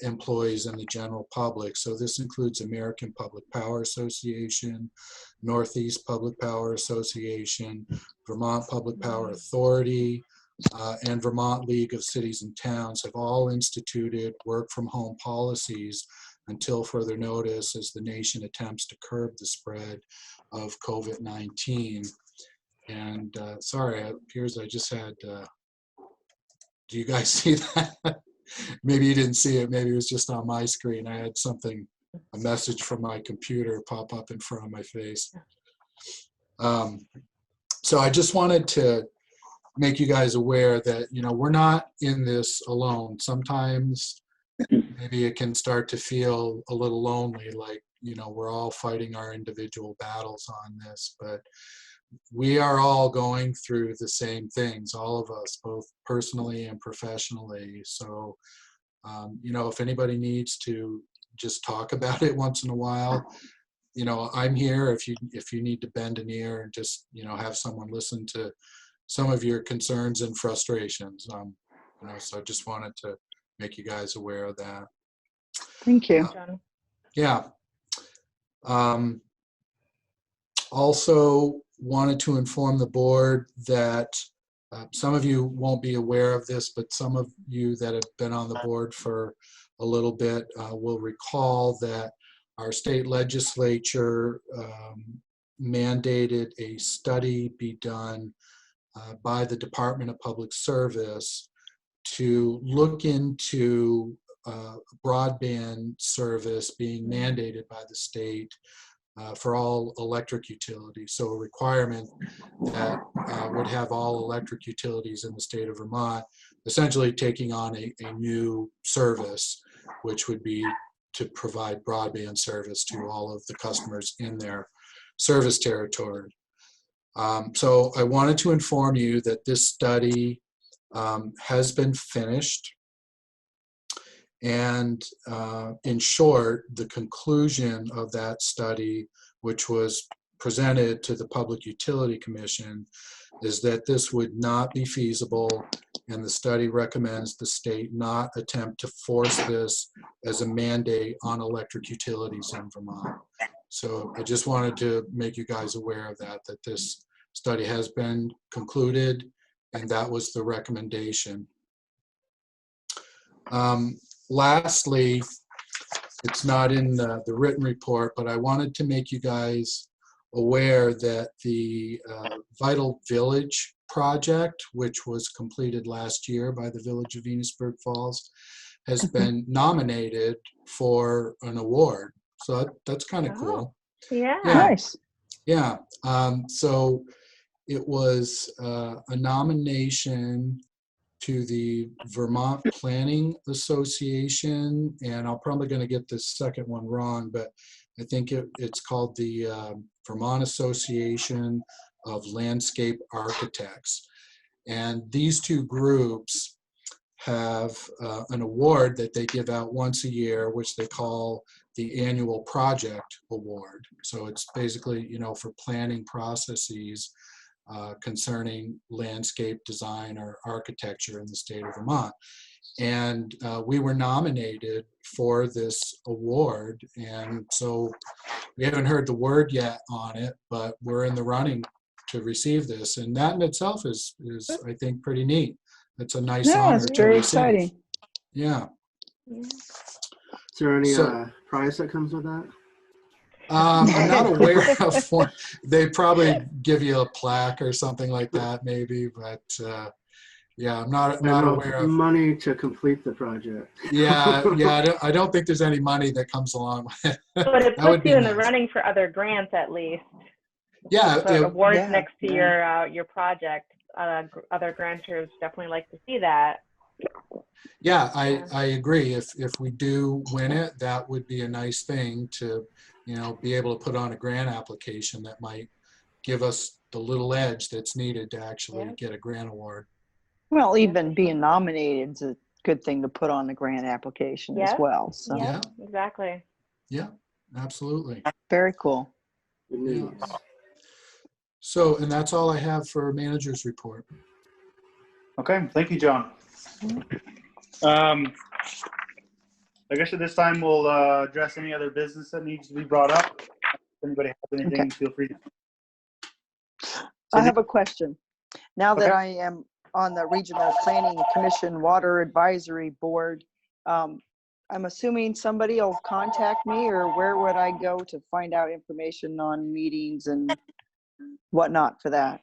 employees and the general public. So this includes American Public Power Association, Northeast Public Power Association, Vermont Public Power Authority, and Vermont League of Cities and Towns have all instituted work from home policies until further notice as the nation attempts to curb the spread of COVID-19. And sorry, it appears I just had, do you guys see that? Maybe you didn't see it, maybe it was just on my screen. I had a message from my computer pop up in front of my face. So I just wanted to make you guys aware that, we're not in this alone. Sometimes maybe it can start to feel a little lonely, like, we're all fighting our individual battles on this, but we are all going through the same things, all of us, both personally and professionally. So, if anybody needs to just talk about it once in a while, I'm here if you need to bend an ear and just, have someone listen to some of your concerns and frustrations. So I just wanted to make you guys aware of that. Thank you. Yeah. Also wanted to inform the board that some of you won't be aware of this, but some of you that have been on the board for a little bit will recall that our state legislature mandated a study be done by the Department of Public Service to look into broadband service being mandated by the state for all electric utilities. So a requirement that would have all electric utilities in the state of Vermont essentially taking on a new service, which would be to provide broadband service to all of the customers in their service territory. So I wanted to inform you that this study has been finished, And in short, the conclusion of that study, which was presented to the Public Utility Commission, is that this would not be feasible, and the study recommends the state not attempt to force this as a mandate on electric utilities in Vermont. So I just wanted to make you guys aware of that this study has been concluded, and that was the recommendation. Lastly, it's not in the written report, but I wanted to make you guys aware that the Vital Village project, which was completed last year by the Village of Enosburg Falls, has been nominated for an award. So that's kind of cool. Yeah. Nice. Yeah. So it was a nomination to the Vermont Planning Association, and I'm probably going to get this second one wrong, but I think it's called the Vermont Association of Landscape Architects. And these two groups have an award that they give out once a year, which they call the Annual Project Award. So it's basically, for planning processes concerning landscape design or architecture in the state of Vermont. And we were nominated for this award. And so we haven't heard the word yet on it, but we're in the running to receive this. And that in itself is I think, pretty neat. It's a nice Yeah, honor it's to very receive. exciting. Yeah. Is there any prize that comes with that? I'm not aware of one. They probably give you a plaque or something like that, maybe, but yeah, I'm not aware of money to complete the project. Yeah, I don't think there's any money that comes along with it. But it That would puts be you in the nice. running for other grants at least. Yeah, The awards Yeah, next to yeah. your project. Other grantors definitely like to see that. yeah, I agree. If we do win it, that would be a nice thing to, be able to put on a grant application that might give us the little edge that's needed to actually Yeah. get a grant award. Well, even being nominated is a good thing to put on the grant application as Yeah. well. So Yeah, Exactly. yeah, absolutely. very cool. Good Yeah. news. So, and that's all I have for manager's report. Okay, thank you, John. I guess at this time we'll address any other business that needs to be brought up. If anybody has anything, Okay. feel free to. I have a question. Now that Okay. I am on the Regional Planning Commission Water Advisory Board, I'm assuming somebody will contact me, or where would I go to find out information on meetings and whatnot for that?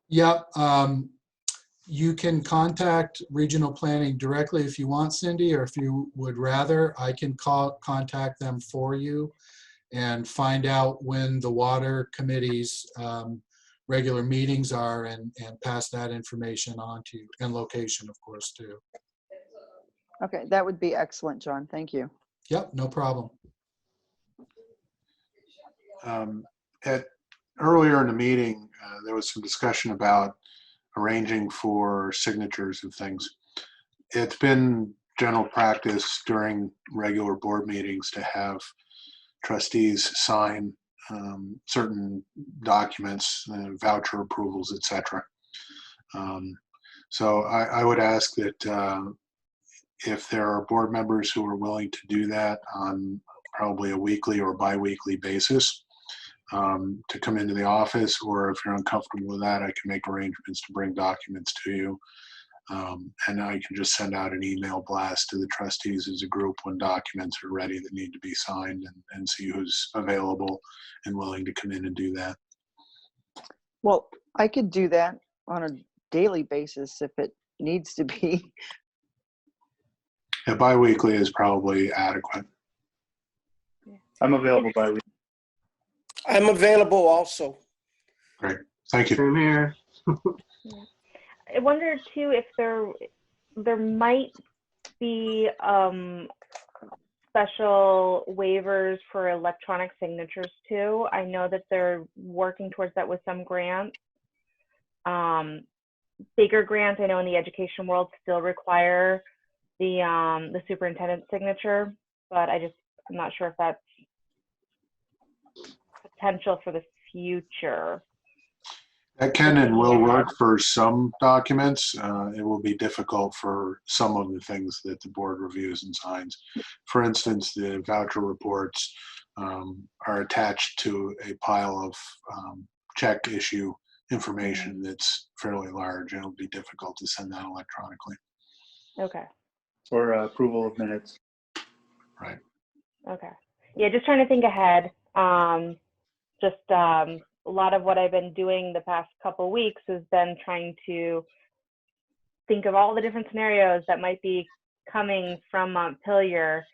Yep. You can contact regional planning directly if you want, Cindy, or if you would rather, I can contact them for you and find out when the water committee's regular meetings are and pass that information on to you, and location, of course, too. Okay, that would be excellent, John. Thank you. Yep, no problem. Earlier in the meeting, there was some discussion about arranging for signatures of things. It's been general practice during regular board meetings to have trustees sign certain documents, voucher approvals, etc. So I would ask that if there are board members who are willing to do that on probably a weekly or bi-weekly basis, to come into the office, or if you're uncomfortable with that, I can make arrangements to bring documents to you. And I can just send out an email blast to the trustees as a group when documents are ready that need to be signed, and see who's available and willing to come in and do that. Well, I could do that on a daily basis if it needs to be. Yeah, bi-weekly is probably adequate. I'm available by week. I'm available also. Great, thank you. Same here. I wonder too if there might be special waivers for electronic signatures too. I know that they're working towards that with some grants. Bigger grants, I know in the education world, still require the superintendent's signature, but I'm not sure if that's potential for the future. That can and will work for some documents. It will be difficult for some of the things that the board reviews and signs. For instance, the voucher reports are attached to a pile of check issue information that's fairly large, and it'll be difficult to send that electronically. Okay. For approval of minutes. Right. Okay. Yeah, just trying to think ahead. A lot of what I've been doing the past couple weeks has been trying to think of all the different scenarios that might be coming from Montpelier,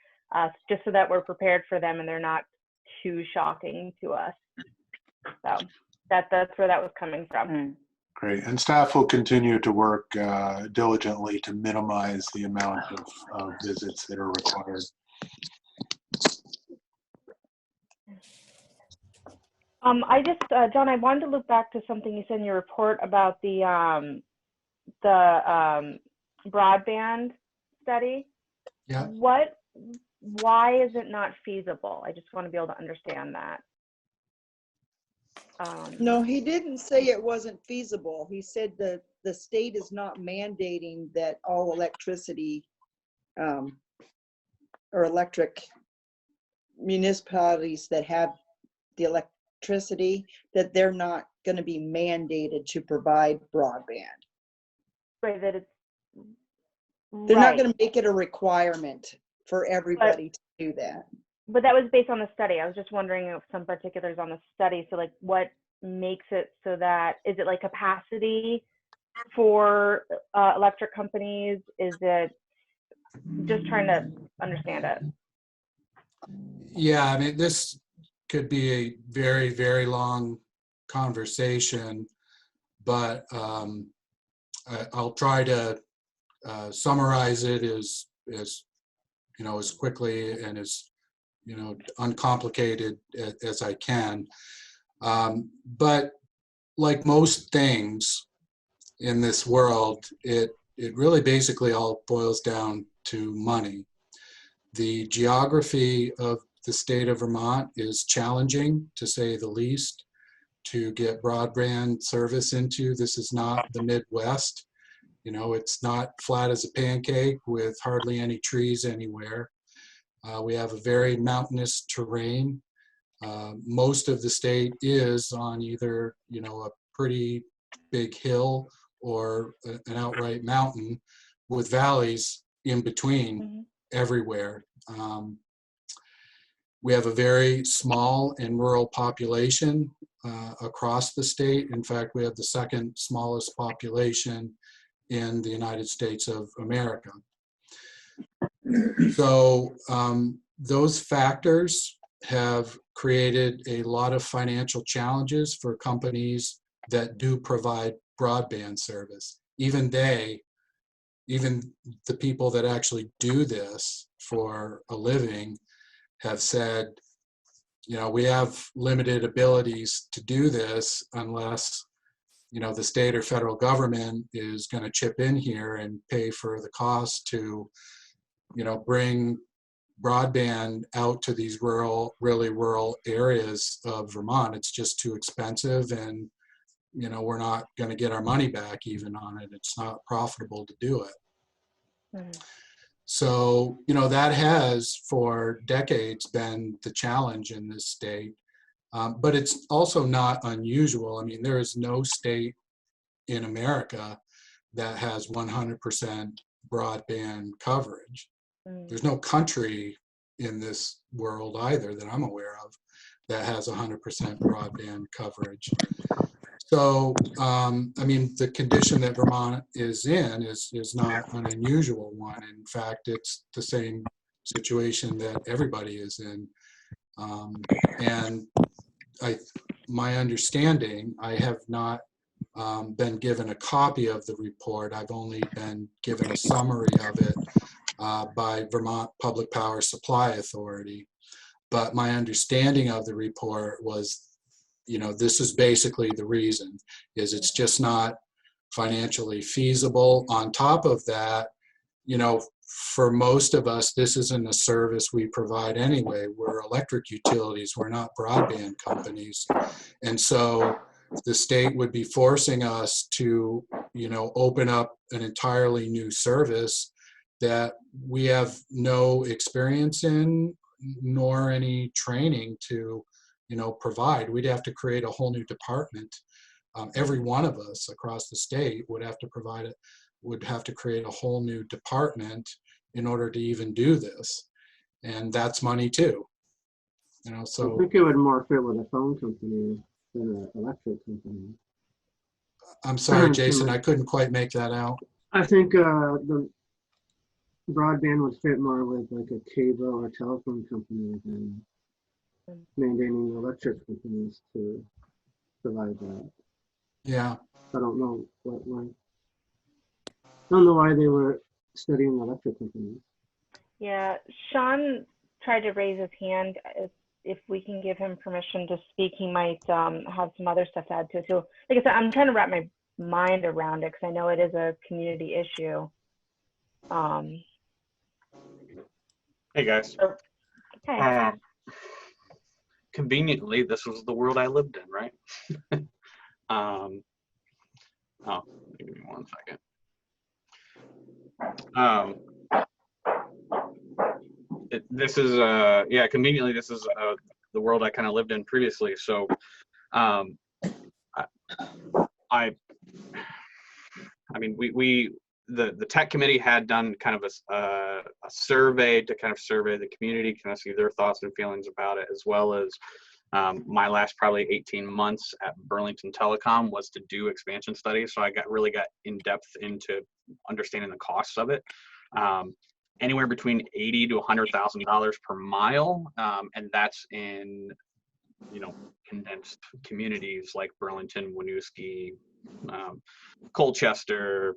just so that we're prepared for them and they're not too shocking to us. So that's where that was coming from. Great. And staff will continue to work diligently to minimize the amount of visits that are required. John, I wanted to look back to something you said in your report about the broadband study. Yeah. Why is it not feasible? I just want to be able to understand that. No, he didn't say it wasn't feasible. He said the state is not mandating that all electricity or electric municipalities that have the electricity, that they're not going to be mandated to provide broadband. Right, that it's They're not going to make it a requirement for everybody to do that. But that was based on the study. I was just wondering if some particulars on the study. So like what makes it so that, is it like capacity for electric companies? Is it just trying to understand it? Yeah, I mean, this could be a very, very long conversation, but I'll try to summarize it as quickly and as uncomplicated as I can. But like most things in this world, it really basically all boils down to money. The geography of the state of Vermont is challenging, to say the least, to get broadband service into. This is not the Midwest. It's not flat as a pancake with hardly any trees anywhere. We have a very mountainous terrain. Most of the state is on either, a pretty big hill or an outright mountain with valleys in between everywhere. We have a very small and rural population across the state. In fact, we have the second smallest population in the United States of America. So those factors have created a lot of financial challenges for companies that do provide broadband service. Even the people that actually do this for a living have said, we have limited abilities to do this unless, the state or federal government is going to chip in here and pay for the cost to, bring broadband out to these really rural areas of Vermont. It's just too expensive, and, we're not going to get our money back even on it. It's not profitable to do it. So, that has for decades been the challenge in this state. But it's also not unusual. I mean, there is no state in America that has 100% broadband coverage. There's no country in this world either that I'm aware of that has 100% broadband coverage. So, the condition that Vermont is in is not an unusual one. In fact, it's the same situation that everybody is in. And my understanding, I have not been given a copy of the report. I've only been given a summary of it by Vermont Public Power Supply Authority. But my understanding of the report was, this is basically the reason, is it's just not financially feasible. On top of that, for most of us, this isn't a service we provide anyway. We're electric utilities, we're not broadband companies. And so the state would be forcing us to, open up an entirely new service that we have no experience in, nor any training to, provide. We'd have to create a whole new department. Every one of us across the state would have to create a whole new department in order to even do this. And that's money too. I So think it would more fit with a phone company than an electric company. I'm sorry, Jason, I couldn't quite make that out. I think the broadband would fit more with like a cable or telephone company than mandating electric companies to provide that. Yeah. I don't know why. I don't know why they were studying electric companies. Yeah, Sean tried to raise his hand. If we can give him permission to speak, he might have some other stuff to add to it too. Like I said, I'm trying to wrap my mind around it because I know it is a community issue. Hey guys. Okay. Conveniently, this was the world I lived in, right? Oh, give me 1 second. This is conveniently this is the world I kind of lived in previously. So I mean the tech committee had done kind of a survey to kind of survey the community, kind of see their thoughts and feelings about it, as well as my last probably 18 months at Burlington Telecom was to do expansion studies. So I really got in depth into understanding the costs of it. Anywhere between $80,000 to $100,000 per mile, and that's in condensed communities like Burlington, Winooski, Colchester,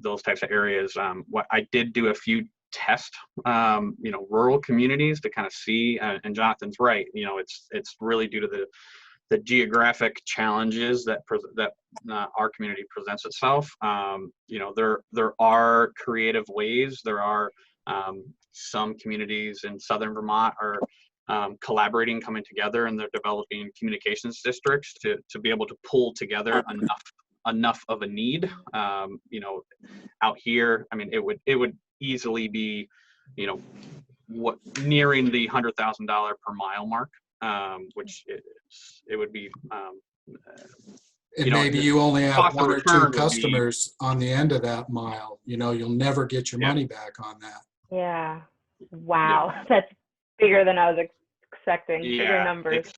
those types of areas. What I did do a few test, rural communities to kind of see, and Jonathan's right. It's really due to the geographic challenges that our community presents itself. There are creative ways. There are some communities in southern Vermont are collaborating, coming together, and they're developing communications districts to be able to pull together enough of a need. Out here, I mean, it would easily be, nearing the $100,000 per mile mark, which it would be. And maybe you only have one or two customers be, on the end of that mile. You'll never get your money back on that. Yeah. Wow. Yeah. That's bigger than I was expecting. Yeah, bigger numbers.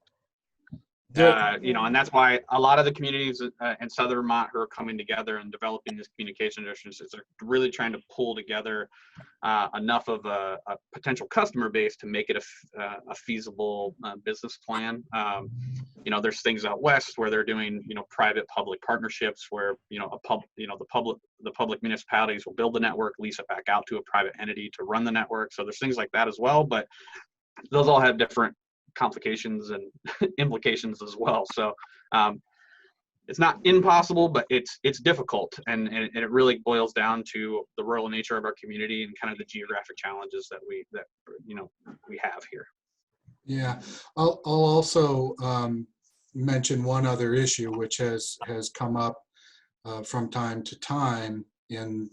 And that's why a lot of the communities in southern Vermont who are coming together and developing this communication districts is they're really trying to pull together enough of a potential customer base to make it a feasible business plan. There's things out west where they're doing private-public partnerships where the public municipalities will build the network, lease it back out to a private entity to run the network. So there's things like that as well, but those all have different complications and implications as well. So it's not impossible, but it's difficult, and it really boils down to the rural nature of our community and kind of the geographic challenges that we have here. Yeah, I'll also mention one other issue which has come up from time to time in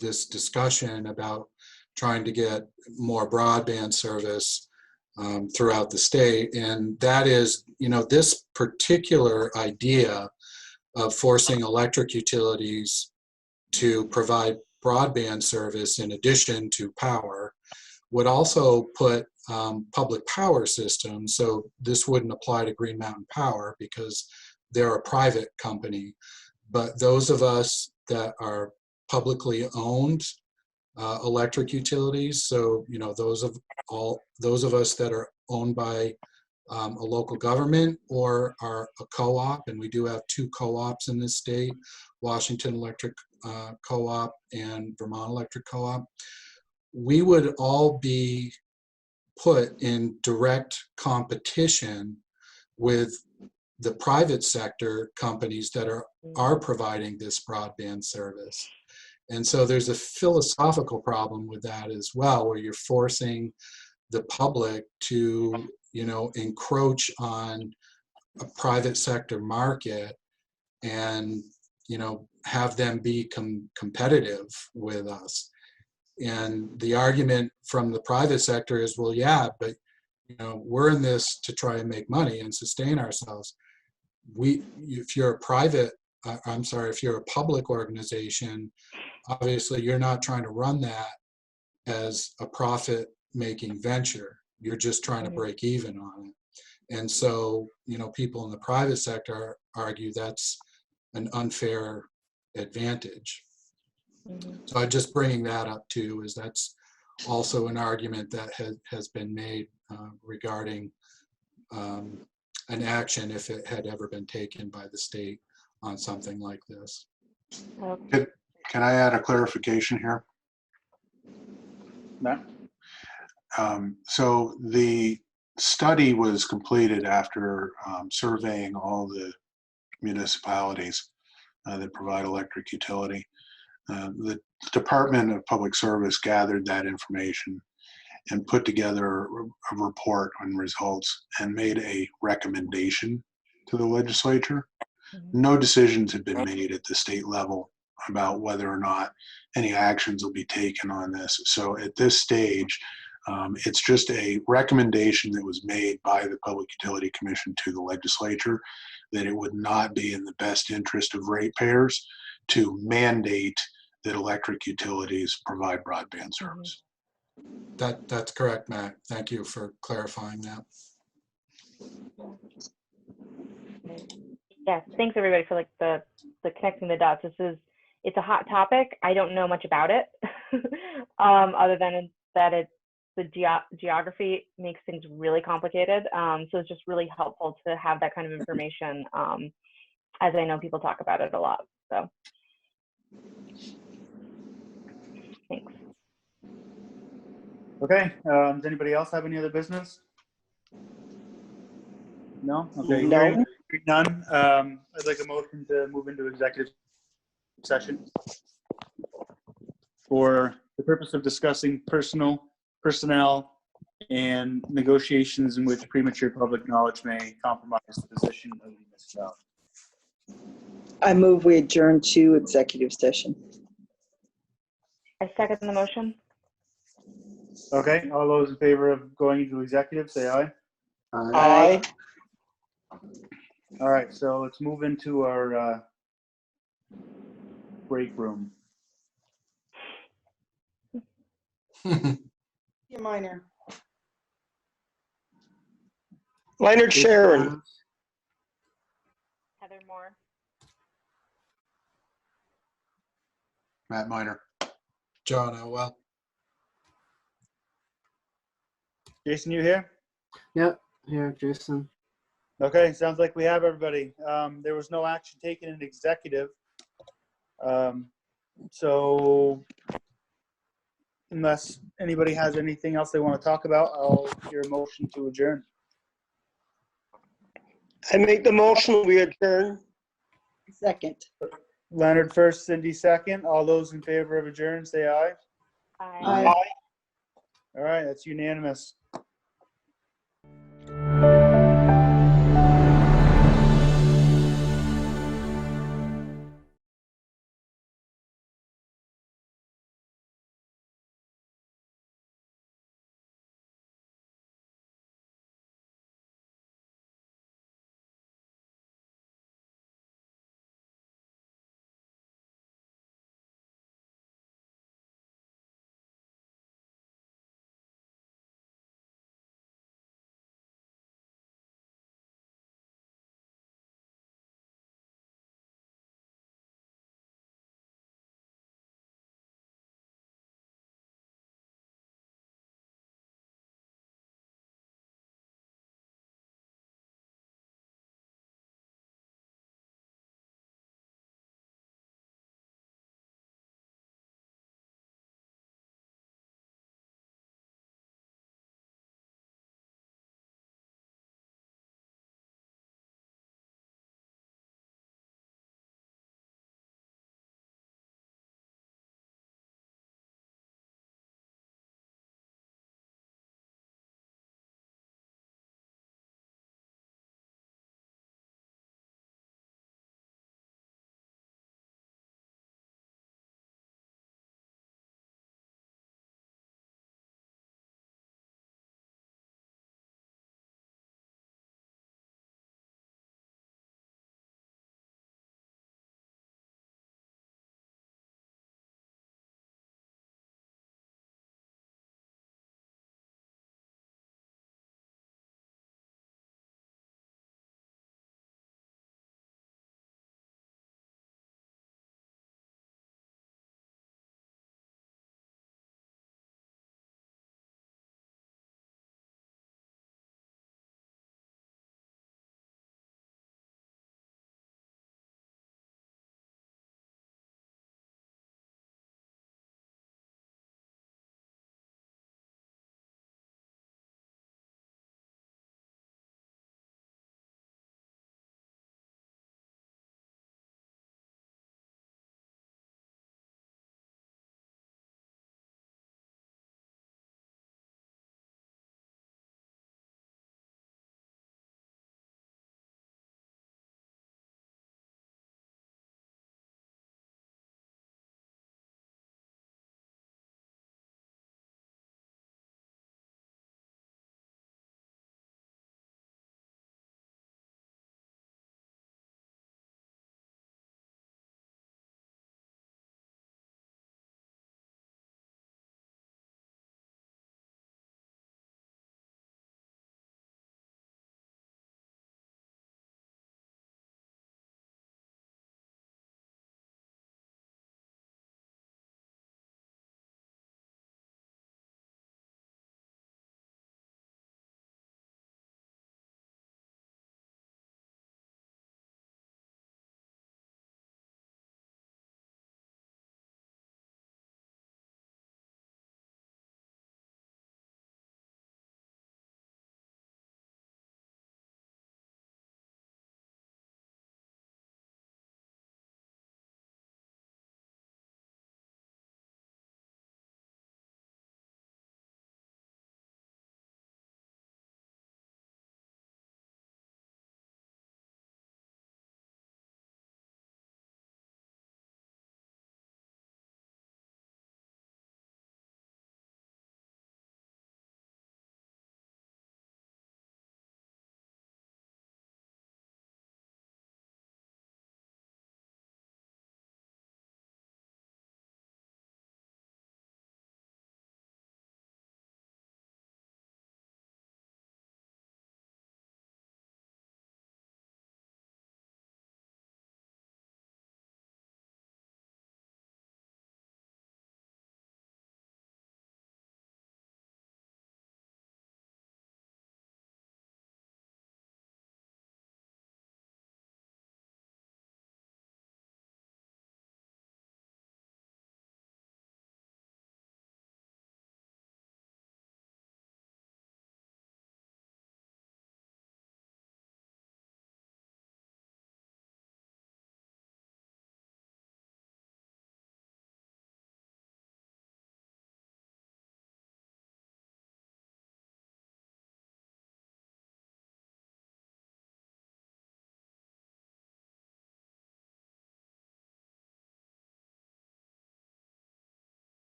this discussion about trying to get more broadband service throughout the state, and that is, this particular idea of forcing electric utilities to provide broadband service in addition to power would also put public power systems, so this wouldn't apply to Green Mountain Power because they're a private company, but those of us that are publicly owned electric utilities, so those of us that are owned by a local government or are a co-op, and we do have two co-ops in this state, Washington Electric Co-op and Vermont Electric Co-op, we would all be put in direct competition with the private sector companies that are providing this broadband service. And so there's a philosophical problem with that as well, where you're forcing the public to, encroach on a private sector market and, have them be competitive with us. And the argument from the private sector is, well, yeah, but, we're in this to try and make money and sustain ourselves. If you're a public organization, obviously you're not trying to run that as a profit-making venture. You're just trying to break even on it. And so, people in the private sector argue that's an unfair advantage. So I'm just bringing that up too, is that's also an argument that has been made regarding an action if it had ever been taken by the state on something like this. Can I add a clarification here? Matt? So the study was completed after surveying all the municipalities that provide electric utility. The Department of Public Service gathered that information and put together a report on results and made a recommendation to the legislature. No decisions have been made at the state level about whether or not any actions will be taken on this. So at this stage, it's just a recommendation that was made by the Public Utility Commission to the legislature that it would not be in the best interest of ratepayers to mandate that electric utilities provide broadband service. That's correct, Matt. Thank you for clarifying that. Yeah, thanks everybody for the connecting the dots. It's a hot topic. I don't know much about it, other than that the geography makes things really complicated. So it's just really helpful to have that kind of information, as I know people talk about it a lot. So thanks. Okay, does anybody else have any other business? No? Okay, No. hearing none, I'd like a motion to move into executive session for the purpose of discussing personnel, and negotiations in which premature public knowledge may compromise the position of the municipality. I move we adjourn to executive session. I second the motion. Okay, all those in favor of going into executive, say aye. Aye. All right, so let's move into our break room. Minor. Leonard Sharon. Heather Moore. Matt Miner. John Elwell. Jason, you here? Yep, here, Jason. Okay, sounds like we have everybody. There was no action taken in executive. So unless anybody has anything else they want to talk about, I'll hear a motion to adjourn. I make the motion, we adjourn. Second. Leonard first, Cindy second. All those in favor of adjourn, say aye. Aye. Aye. All right, that's unanimous.